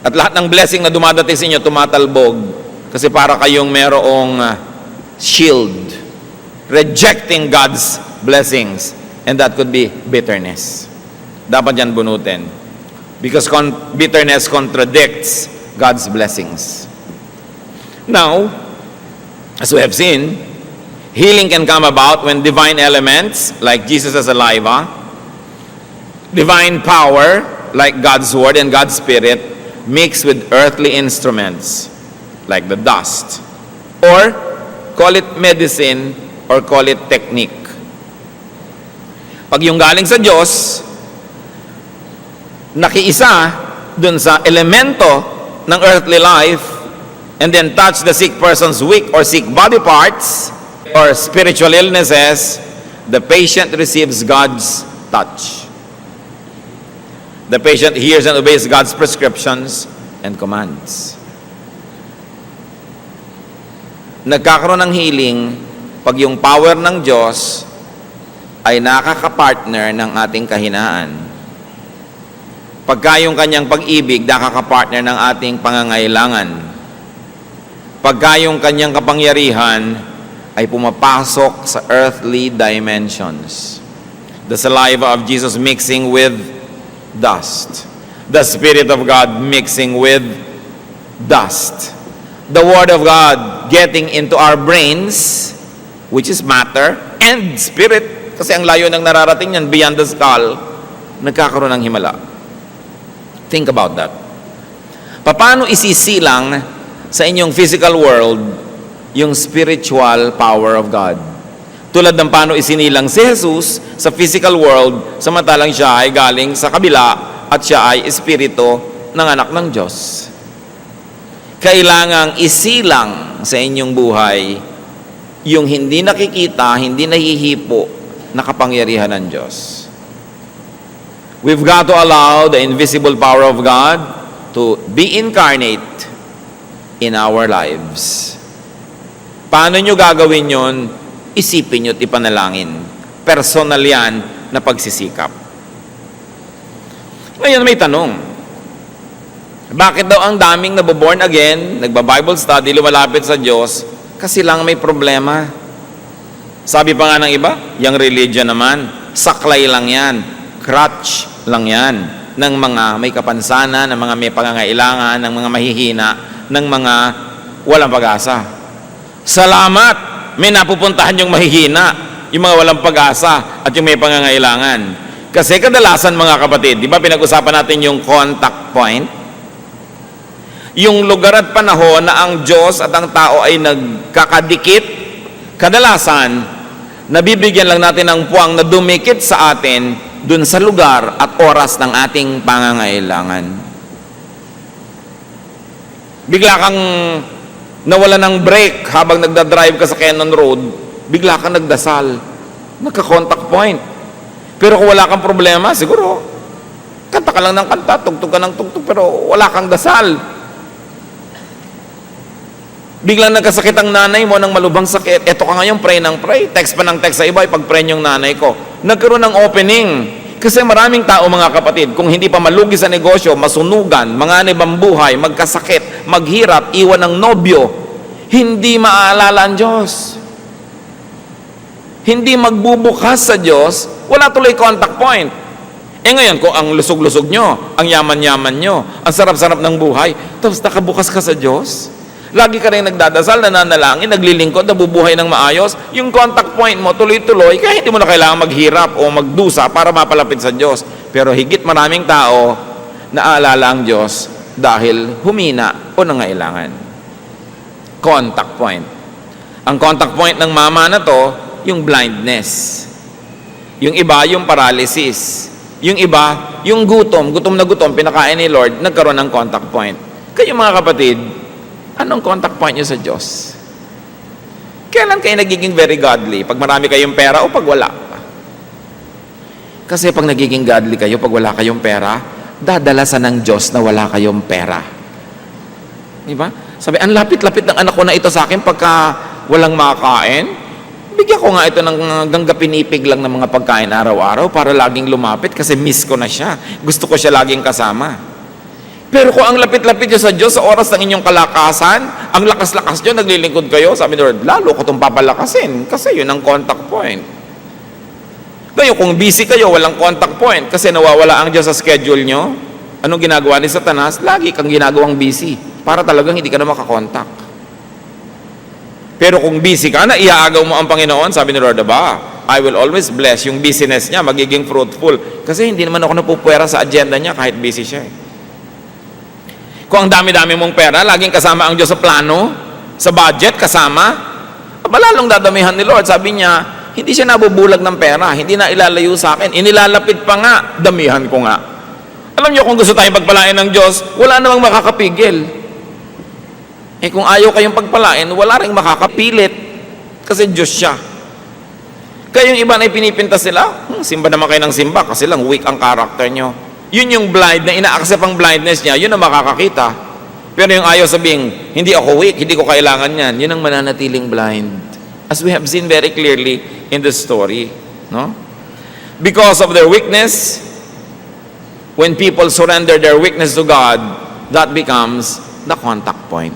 at lahat ng blessing na dumadating sa inyo, tumatalbog. Kasi para kayong merong shield, rejecting God's blessings. And that could be bitterness. Dapat yan bunutin. Because bitterness contradicts God's blessings. Now, as we have seen, healing can come about when divine elements, like Jesus as saliva, divine power, like God's Word and God's Spirit, mixed with earthly instruments like the dust, or call it medicine or call it technique. Pag yung galing sa Diyos, nakiisa dun sa elemento ng earthly life and then touch the sick person's weak or sick body parts or spiritual illnesses, the patient receives God's touch. The patient hears and obeys God's prescriptions and commands. Nagkakaroon ng healing pag yung power ng Diyos ay nakakapartner ng ating kahinaan. Pagka yung kanyang pag-ibig nakakapartner ng ating pangangailangan. Pagka yung kanyang kapangyarihan ay pumapasok sa earthly dimensions. The saliva of Jesus mixing with dust. The Spirit of God mixing with dust. The Word of God getting into our brains, which is matter, and spirit. Kasi ang layo ng nararating yan, beyond the skull, nagkakaroon ng himala. Think about that. Paano isisilang sa inyong physical world yung spiritual power of God. Tulad ng paano isinilang si Jesus sa physical world, samantalang siya ay galing sa kabila at siya ay espiritu ng anak ng Diyos. Kailangang isilang sa inyong buhay yung hindi nakikita, hindi nahihipo na kapangyarihan ng Diyos. We've got to allow the invisible power of God to be incarnate in our lives. Paano nyo gagawin yon? Isipin nyo at ipanalangin. Personal yan na pagsisikap. Ngayon may tanong. Bakit daw ang daming naboborn again, nagba-Bible study, lumalapit sa Diyos, kasi lang may problema? Sabi pa nga ng iba, yung religion naman, saklay lang yan, crutch lang yan, ng mga may kapansanan, ng mga may pangangailangan, ng mga mahihina, ng mga walang pag-asa. Salamat, may napupuntahan yung mahihina, yung mga walang pag-asa, at yung may pangangailangan. Kasi kadalasan mga kapatid, di ba pinag-usapan natin yung contact point? Yung lugar at panahon na ang Diyos at ang tao ay nagkakadikit, kadalasan, nabibigyan lang natin ng puwang na dumikit sa atin dun sa lugar at oras ng ating pangangailangan. Bigla kang nawala ng brake habang nagdadrive ka sa Cannon Road, bigla kang nagdasal, nagka-contact point. Pero kung wala kang problema, siguro, kanta ka lang ng kanta, tugtog ka ng tugtog, pero wala kang dasal. Biglang nagkasakit ang nanay mo ng malubhang sakit, eto ka ngayon, pray ng pray, text pa ng text sa iba, ipag-pray yung nanay ko. Nagkaroon ng opening. Kasi maraming tao mga kapatid, kung hindi pa malugi sa negosyo, masunugan, manganib ang buhay, magkasakit, maghirap, iwan ng nobyo, hindi maaalala ang Diyos. Hindi magbubukas sa Diyos, wala tuloy contact point. Ngayon, kung ang lusog-lusog nyo, ang yaman-yaman nyo, ang sarap-sarap ng buhay, tapos nakabukas ka sa Diyos, lagi ka rin nagdadasal, nananalangin, naglilingkod, nabubuhay ng maayos, yung contact point mo tuloy-tuloy, kaya hindi mo na kailangan maghirap o magdusa para mapalapit sa Diyos. Pero higit maraming tao, naaalala ang Diyos dahil humina o nangailangan. Contact point. Ang contact point ng mama na to, yung blindness. Yung iba, yung paralysis. Yung iba, yung gutom na gutom, pinakain ni Lord, nagkaroon ng contact point. Kayo mga kapatid, anong contact point nyo sa Diyos? Kailan kayo nagiging very godly? Pag marami kayong pera o pag wala? Kasi pag nagiging godly kayo, pag wala kayong pera, dadalasan ng Diyos na wala kayong pera. Diba? Sabi, ang lapit-lapit ng anak ko na ito sa akin pagka walang makakain. Bigyan ko nga ito ng hanggang pinipig lang ng mga pagkain araw-araw para laging lumapit kasi miss ko na siya. Gusto ko siya laging kasama. Pero kung ang lapit-lapit nyo sa Diyos sa oras ng inyong kalakasan, ang lakas-lakas nyo, naglilingkod kayo, sabi ni Lord, lalo ko itong papalakasin kasi yun ang contact point. Kayo, kung busy kayo, walang contact point kasi nawawala ang Diyos sa schedule nyo, anong ginagawa ni Satanas? Lagi kang ginagawang busy para talagang hindi ka na makakontak. Pero kung busy ka na, iaagaw mo ang Panginoon, sabi ni Lord, I will always bless yung business niya, magiging fruitful. Kasi hindi naman ako napupwera sa agenda niya kahit busy siya. Kung ang dami-dami mong pera, laging kasama ang Diyos sa plano, sa budget, kasama, malalong dadamihan ni Lord. Sabi niya, hindi siya nabubulag ng pera, hindi na ilalayo sa akin, inilalapit pa nga, damihan ko nga. Alam niyo, kung gusto tayong pagpalain ng Diyos, wala namang makakapigil. Kung ayaw kayong pagpalain, wala ring makakapilit, kasi Diyos siya. Kaya yung iba na pinipintas sila, simba naman kayo ng simba, kasi lang weak ang karakter nyo. Yun yung blind na ina-accept ang blindness niya, yun ang makakakita. Pero yung ayaw sabing, hindi ako weak, hindi ko kailangan yan, yun ang mananatiling blind. As we have seen very clearly in the story. No? Because of their weakness, when people surrender their weakness to God, that becomes the contact point.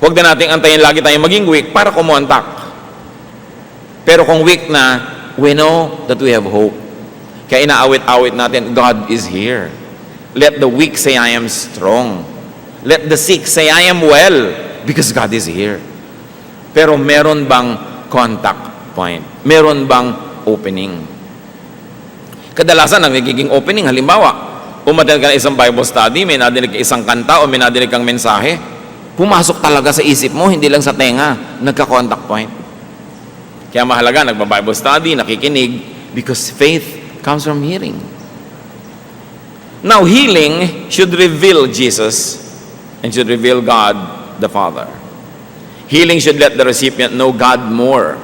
Huwag na nating antayin lagi tayong maging weak para kumontak. Pero kung weak na, we know that we have hope. Kaya inaawit-awit natin, God is here. Let the weak say, I am strong. Let the sick say, I am well, because God is here. Pero meron bang contact point? Meron bang opening? Kadalasan, ang nagiging opening, halimbawa, umattend ka ng isang Bible study, may nadinig ka isang kanta o may nadinig kang mensahe, Pumasok talaga sa isip mo, hindi lang sa tenga, nagka-contact point. Kaya mahalaga, nagba-Bible study, nakikinig, because faith comes from hearing. Now, healing should reveal Jesus and should reveal God the Father. Healing should let the recipient know God more.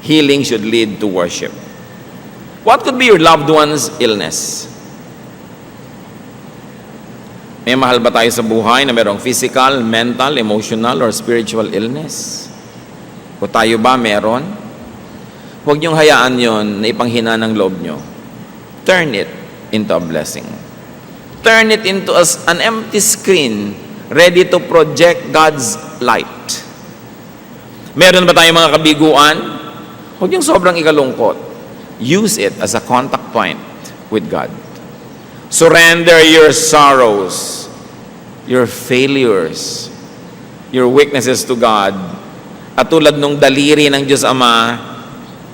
Healing should lead to worship. What could be your loved one's illness? May mahal ba tayo sa buhay na mayroong physical, mental, emotional, or spiritual illness? O tayo ba meron? Huwag niyong hayaan yon na ipanghina ng loob niyo. Turn it into a blessing. Turn it into an empty screen ready to project God's light. Meron ba tayong mga kabiguan? Huwag yung sobrang ikalungkot. Use it as a contact point with God. Surrender your sorrows, your failures, your weaknesses to God. At tulad nung daliri ng Diyos Ama,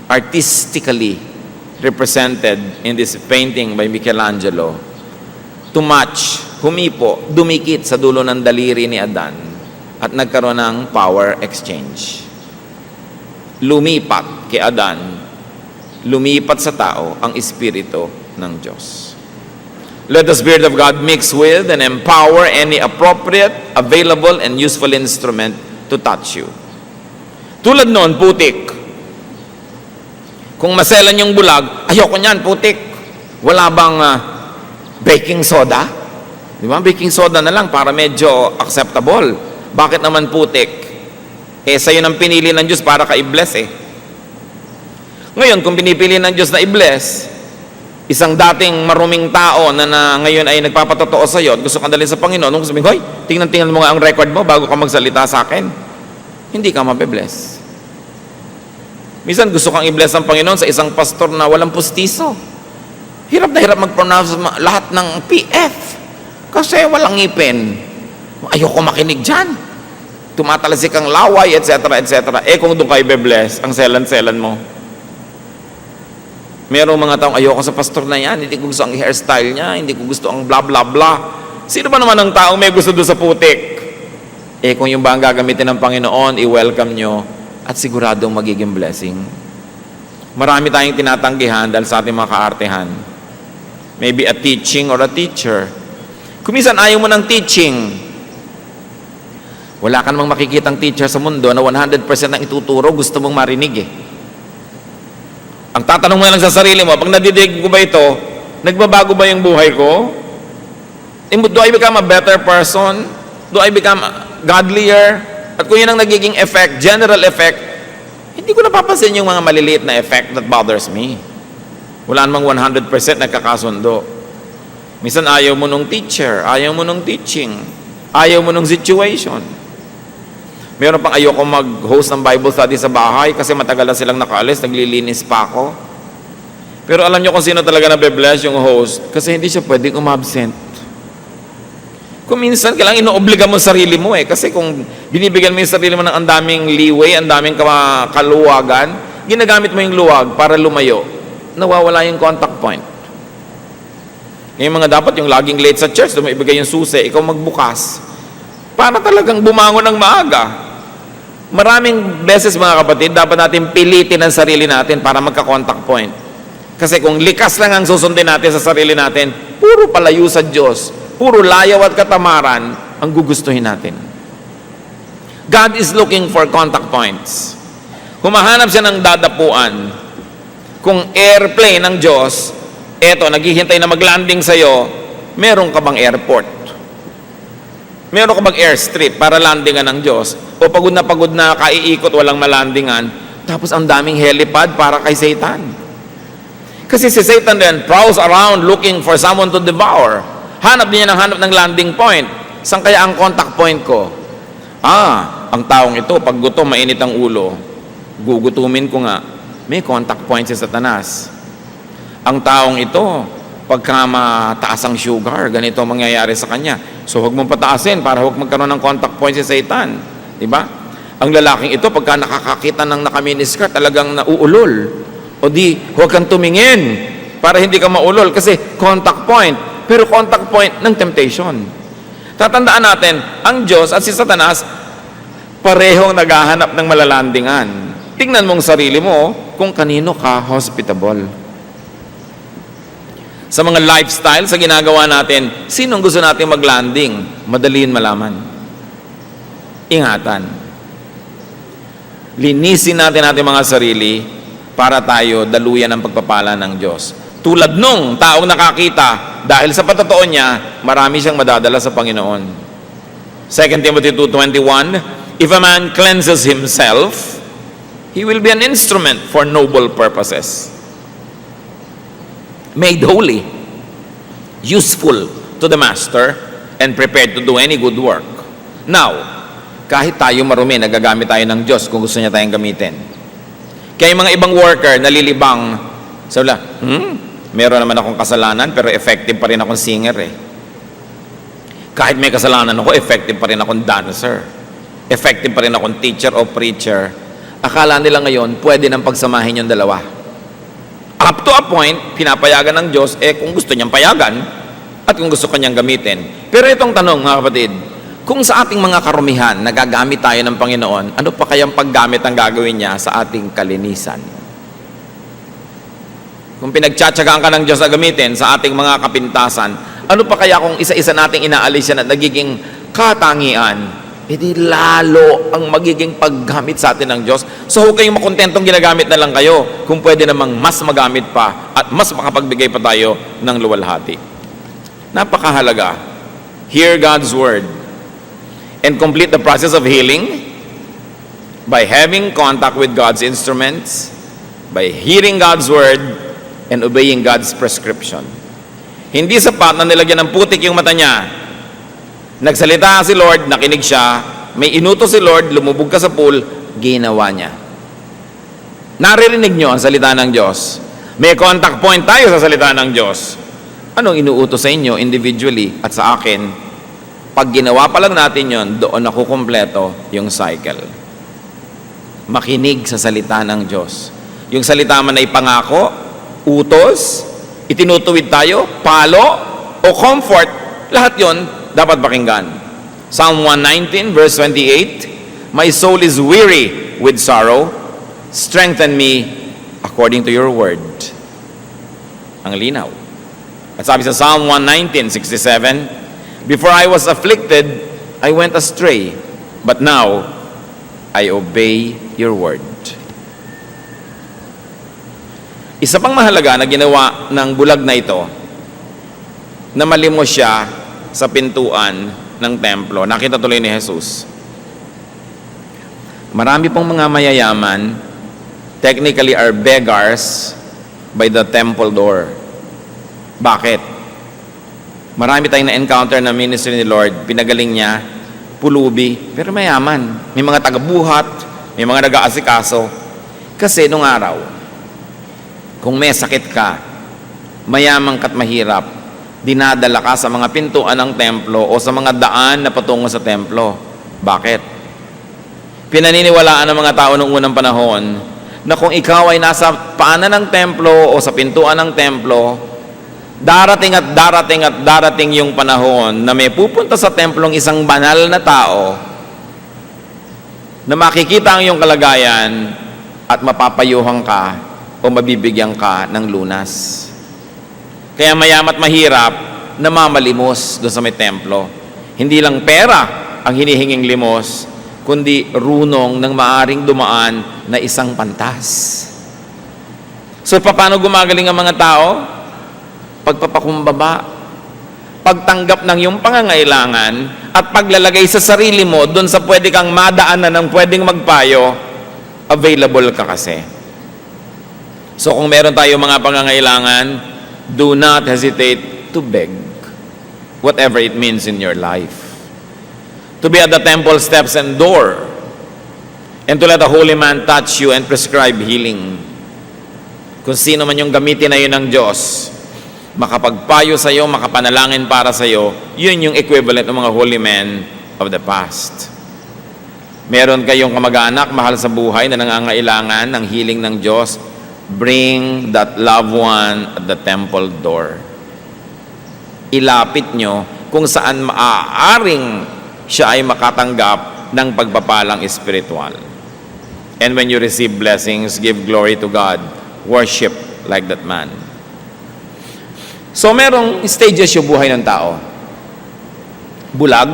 artistically represented in this painting by Michelangelo, to match, humipo, dumikit sa dulo ng daliri ni Adan at nagkaroon ng power exchange. Lumipat kay Adan, lumipat sa tao ang Espiritu ng Diyos. Let the Spirit of God mix with and empower any appropriate, available, and useful instrument to touch you. Tulad noon, putik. Kung maselan yung bulag, ayoko niyan, putik. Wala bang baking soda? Di ba? Baking soda na lang para medyo acceptable. Bakit naman putik? Sa'yo nang pinili ng Diyos para ka i-bless eh. Ngayon, kung pinipili ng Diyos na i-bless, isang dating maruming tao na ngayon ay nagpapatotoo sa'yo at gusto kang dalhin sa Panginoon, nung sabihin, hoy, tingnan mo nga ang record mo bago ka magsalita sa akin. Hindi ka mabe-bless. Minsan gusto kang i-bless ng Panginoon sa isang pastor na walang pustiso. Hirap na hirap mag-pronounce lahat ng PF kasi walang ngipin. Ayoko makinig dyan. Tumatalsik ang laway, etc., etc. Kung doon kayo be-bless, ang selan-selan mo. Merong mga taong ayoko sa pastor na yan, hindi ko gusto ang hairstyle niya, hindi ko gusto ang bla bla bla. Sino ba naman ang taong may gusto doon sa putik? Kung yung ba ang gagamitin ng Panginoon, i-welcome nyo at siguradong magiging blessing. Marami tayong tinatanggihan dahil sa ating mga kaartehan. Maybe a teaching or a teacher. Kung minsan ayaw mo ng teaching, wala ka namang makikitang teacher sa mundo na 100% ang ituturo, gusto mong marinig eh. Ang tatanong mo lang sa sarili mo, pag nadidig ko ba ito, nagbabago ba yung buhay ko? Do I become a better person? Do I become godlier? At kung yun ang nagiging effect, general effect, hindi ko napapansin yung mga maliliit na effect that bothers me. Wala namang 100% nagkakasundo. Minsan ayaw mo nung teacher, ayaw mo nung teaching, ayaw mo nung situation. Meron pang ayoko mag-host ng Bible study sa bahay kasi matagal na silang nakaalis, naglilinis pa ako. Pero alam nyo kung sino talaga nabe-bless yung host kasi hindi siya pwedeng umabsent. Kung minsan, kailangan inoobliga mo sarili mo eh. Kasi kung binibigyan mo yung sarili mo ng andaming leeway, andaming kaluwagan, ginagamit mo yung luwag para lumayo, nawawala yung contact point. Yung mga dapat yung laging late sa church, ibigay yung susi, ikaw magbukas. Para talagang bumangon ng maaga. Maraming beses mga kapatid, dapat natin pilitin ang sarili natin para magka-contact point. Kasi kung likas lang ang susundin natin sa sarili natin, puro palayo sa Diyos, puro layaw at katamaran ang gugustuhin natin. God is looking for contact points. Humahanap siya ng dadapuan. Kung airplane ng Diyos, eto, naghihintay na mag-landing sa'yo, meron ka bang airport? Meron ka bang airstrip para landingan ng Diyos? O pagod na kaiikot, walang malandingan, tapos ang daming helipad para kay Satan. Kasi si Satan din prowls around looking for someone to devour. Hanap din niya ng landing point. Saan kaya ang contact point ko? Ang taong ito, pag gutom, mainit ang ulo, gugutumin ko nga. May contact point si Satanas. Ang taong ito, pagka mataas ang sugar, ganito ang mangyayari sa kanya. So, huwag mong pataasin para huwag magkaroon ng contact point si Satan. Diba? Ang lalaking ito, pagka nakakakita ng nakaminiskirt, talagang nauulol. O di, huwag kang tumingin para hindi ka maulol kasi contact point. Pero contact point ng temptation. Tatandaan natin, ang Diyos at si Satanas, parehong naghahanap ng malalandingan. Tingnan mong sarili mo kung kanino ka hospitable. Sa mga lifestyle, sa ginagawa natin, sinong gusto natin maglanding? Madaliin malaman. Ingatan. Linisin natin ating mga sarili para tayo daluyan ng pagpapala ng Diyos. Tulad nung taong nakakita, dahil sa patotoo niya, marami siyang madadala sa Panginoon. 2 Timothy 2:21, if a man cleanses himself, he will be an instrument for noble purposes. Made holy, useful to the master, and prepared to do any good work. Now, kahit tayo marumi, nagagamit tayo ng Diyos kung gusto niya tayong gamitin. Kaya yung mga ibang worker, nalilibang, sabi nila, meron naman akong kasalanan, pero effective pa rin akong singer eh. Kahit may kasalanan ako, effective pa rin akong dancer. Effective pa rin akong teacher o preacher. Akala nila ngayon, pwede nang pagsamahin yung dalawa. Up to a point, pinapayagan ng Diyos, kung gusto niyang payagan, at kung gusto kanyang gamitin. Pero itong tanong, mga kapatid, kung sa ating mga karumihan, nagagamit tayo ng Panginoon, ano pa kayang paggamit ang gagawin niya sa ating kalinisan? Kung pinagtsatsagaan ka ng Diyos na gamitin sa ating mga kapintasan, ano pa kaya kung isa-isa nating inaalis yan at nagiging katangian, edi lalo ang magiging paggamit sa atin ng Diyos. So huwag kayong makontentong ginagamit na lang kayo kung pwede namang mas magamit pa at mas makapagbigay pa tayo ng luwalhati. Napakahalaga. Hear God's Word and complete the process of healing by having contact with God's instruments, by hearing God's Word, and obeying God's prescription. Hindi sapat na nilagyan ng putik yung mata niya. Nagsalita si Lord, nakinig siya, may inutos si Lord, lumubog ka sa pool, ginawa niya. Naririnig niyo ang salita ng Diyos. May contact point tayo sa salita ng Diyos. Anong inuutos sa inyo individually at sa akin? Pag ginawa pa lang natin yon, doon nakukumpleto yung cycle. Makinig sa salita ng Diyos. Yung salita man ay pangako, utos, itinutuwid tayo, palo, o comfort, lahat yon dapat pakinggan. Psalm 119 verse 28, my soul is weary with sorrow, strengthen me according to your word. Ang linaw. At sabi sa Psalm 119:67, before I was afflicted, I went astray, but now I obey your word. Isa pang mahalaga na ginawa ng bulag na ito, na malimos siya sa pintuan ng templo. Nakita tuloy ni Jesus. Marami pong mga mayayaman, technically are beggars by the temple door. Bakit? Marami tayong na-encounter na ministry ni Lord, pinagaling niya, pulubi, pero mayaman. May mga tagabuhat, may mga nag-aasikaso. Kasi nung araw, kung may sakit ka, mayamang ka't mahirap, dinadala ka sa mga pintuan ng templo o sa mga daan na patungo sa templo. Bakit? Pinaniniwalaan ng mga tao noong unang panahon na kung ikaw ay nasa paanan ng templo o sa pintuan ng templo, darating at darating at darating yung panahon na may pupunta sa templong isang banal na tao na makikita ang iyong kalagayan at mapapayuhan ka o mabibigyan ka ng lunas. Kaya mayamat mahirap na mamalimos doon sa may templo. Hindi lang pera ang hinihinging limos, kundi runong ng maaring dumaan na isang pantas. So paano gumagaling ang mga tao? Pagpapakumbaba, pagtanggap ng iyong pangangailangan at paglalagay sa sarili mo doon sa pwede kang madaanan ng pwedeng magpayo, available ka kasi. So kung meron tayo mga pangangailangan, do not hesitate to beg, whatever it means in your life. To be at the temple steps and door, and to let the holy man touch you and prescribe healing. Kung sino man yung gamitin na yun ng Diyos, makapagpayo sa iyo, makapanalangin para sa iyo, yun yung equivalent ng mga holy men of the past. Meron kayong kamag-anak, mahal sa buhay, na nangangailangan ng healing ng Diyos, bring that loved one at the temple door. Ilapit nyo kung saan maaaring siya ay makatanggap ng pagpapalang espiritual. And when you receive blessings, give glory to God. Worship like that man. So merong stages yung buhay ng tao. Bulag,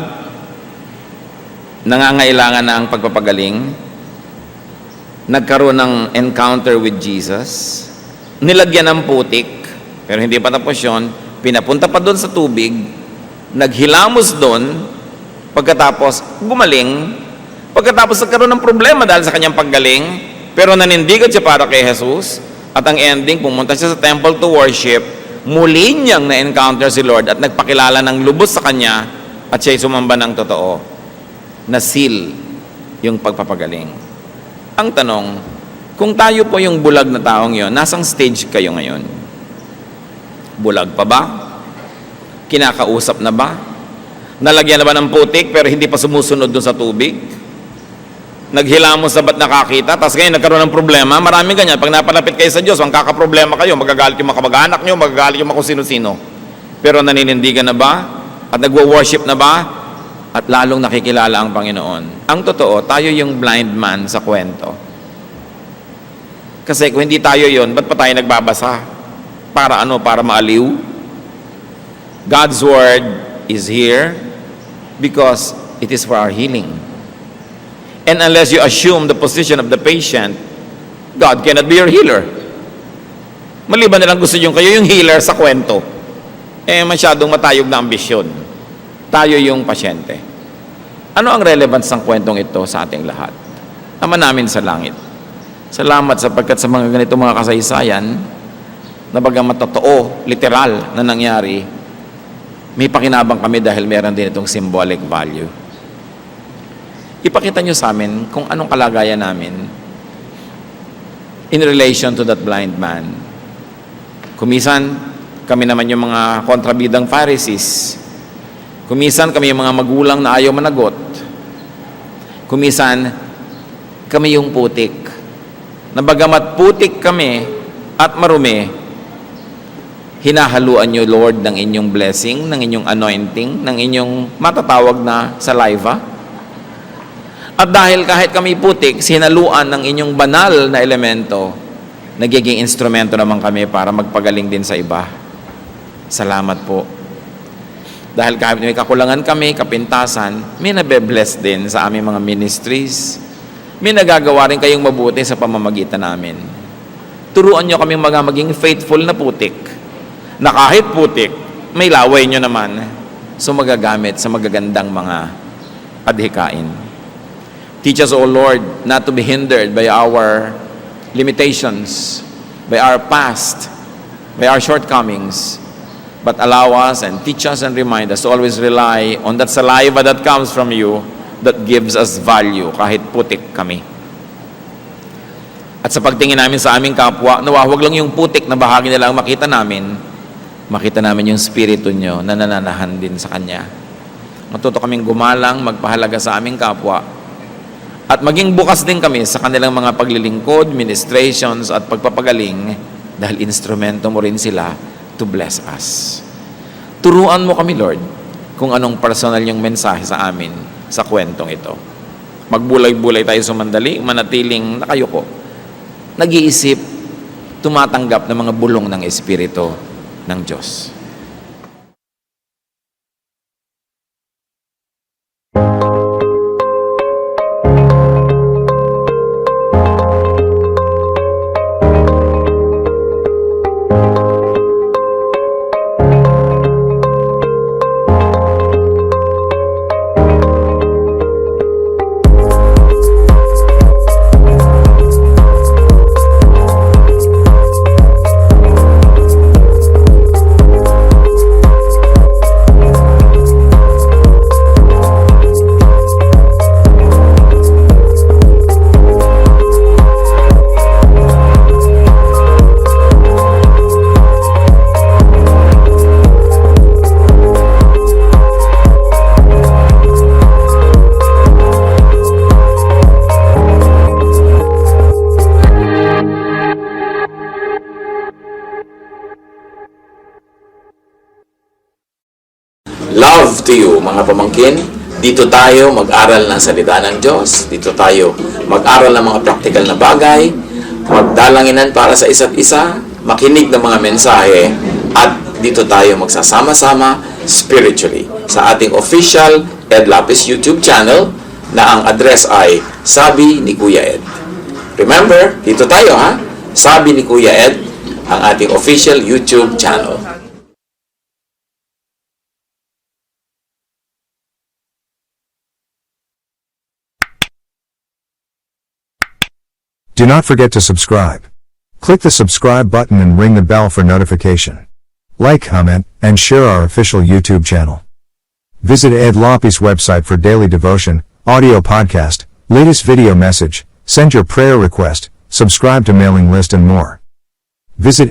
nangangailangan na ang pagpapagaling, nagkaroon ng encounter with Jesus, nilagyan ng putik, pero hindi pa tapos yun, pinapunta pa doon sa tubig, naghilamos doon, pagkatapos gumaling, pagkatapos nagkaroon ng problema dahil sa kanyang paggaling, pero nanindigan siya para kay Jesus, at ang ending, pumunta siya sa temple to worship, muli niyang na-encounter si Lord at nagpakilala ng lubos sa kanya, at siya'y sumamba ng totoo, na seal yung pagpapagaling. Ang tanong, kung tayo po yung bulag na taong yon, nasang stage kayo ngayon? Bulag pa ba? Kinakausap na ba? Nalagyan na ba ng putik pero hindi pa sumusunod doon sa tubig? Naghilamos na ba't nakakita? Tapos ngayon nagkaroon ng problema. Maraming ganyan. Pag napalapit kayo sa Diyos, ang kakaproblema kayo, magagalit yung mga kamag-anak nyo, magagalit yung mga kung sino-sino. Pero naninindigan na ba? At nagwo-worship na ba? At lalong nakikilala ang Panginoon. Ang totoo, tayo yung blind man sa kwento. Kasi kung hindi tayo yon, ba't pa tayo nagbabasa? Para ano? Para maaliw? God's Word is here because it is for our healing. And unless you assume the position of the patient, God cannot be your healer. Maliban na lang gusto nyo kayo yung healer sa kwento. Masyadong matayog na ambisyon. Tayo yung pasyente. Ano ang relevance ng kwentong ito sa ating lahat? Ama namin sa langit, salamat sapagkat sa mga ganito mga kasaysayan, na bagamat totoo, literal na nangyari, may pakinabang kami dahil meron din itong symbolic value. Ipakita nyo sa amin kung anong kalagayan namin in relation to that blind man. Kumisan, kami naman yung mga kontrabidang Pharisees. Kumisan, kami yung mga magulang na ayaw managot. Kumisan, kami yung putik. Na bagamat putik kami at marumi, hinahaluan nyo, Lord, ng inyong blessing, ng inyong anointing, ng inyong matatawag na saliva. At dahil kahit kami putik, sinaluan ng inyong banal na elemento, nagiging instrumento naman kami para magpagaling din sa iba. Salamat po. Dahil kahit may kakulangan kami, kapintasan, may nabe-bless din sa aming mga ministries. May nagagawa rin kayong mabuti sa pamamagitan namin. Turuan nyo kami maging faithful na putik, na kahit putik, may laway nyo naman, so magagamit sa magagandang mga adhikain. Teach us, O Lord, not to be hindered by our limitations, by our past, by our shortcomings, but allow us and teach us and remind us to always rely on that saliva that comes from you that gives us value kahit putik kami. At sa pagtingin namin sa aming kapwa, nawawag lang yung putik na bahagi nila ang makita namin yung spirito nyo na nananahan din sa Kanya. Matuto kaming gumalang, magpahalaga sa aming kapwa, at maging bukas din kami sa kanilang mga paglilingkod, ministrations at pagpapagaling dahil instrumento mo rin sila to bless us. Turuan mo kami, Lord, kung anong personal yung mensahe sa amin sa kwentong ito. Magbulay-bulay tayo sumandali, manatiling nakayuko, nag-iisip, tumatanggap ng mga bulong ng Espiritu ng Diyos. Love to you, mga pamangkin. Dito tayo mag-aral ng salita ng Diyos. Dito tayo mag-aral ng mga practical na bagay. Magdalanginan para sa isa't isa. Makinig ng mga mensahe. At dito tayo magsasama-sama spiritually sa ating official Ed Lapis YouTube channel na ang address ay Sabi ni Kuya Ed. Remember, dito tayo ha. Sabi ni Kuya Ed, ang ating official YouTube channel. Do not forget to subscribe. Click the subscribe button and ring the bell for notification. Like, comment, and share our official YouTube channel. Visit Ed Lapis website for daily devotion, audio podcast, latest video message, send your prayer request, subscribe to mailing list and more. Visit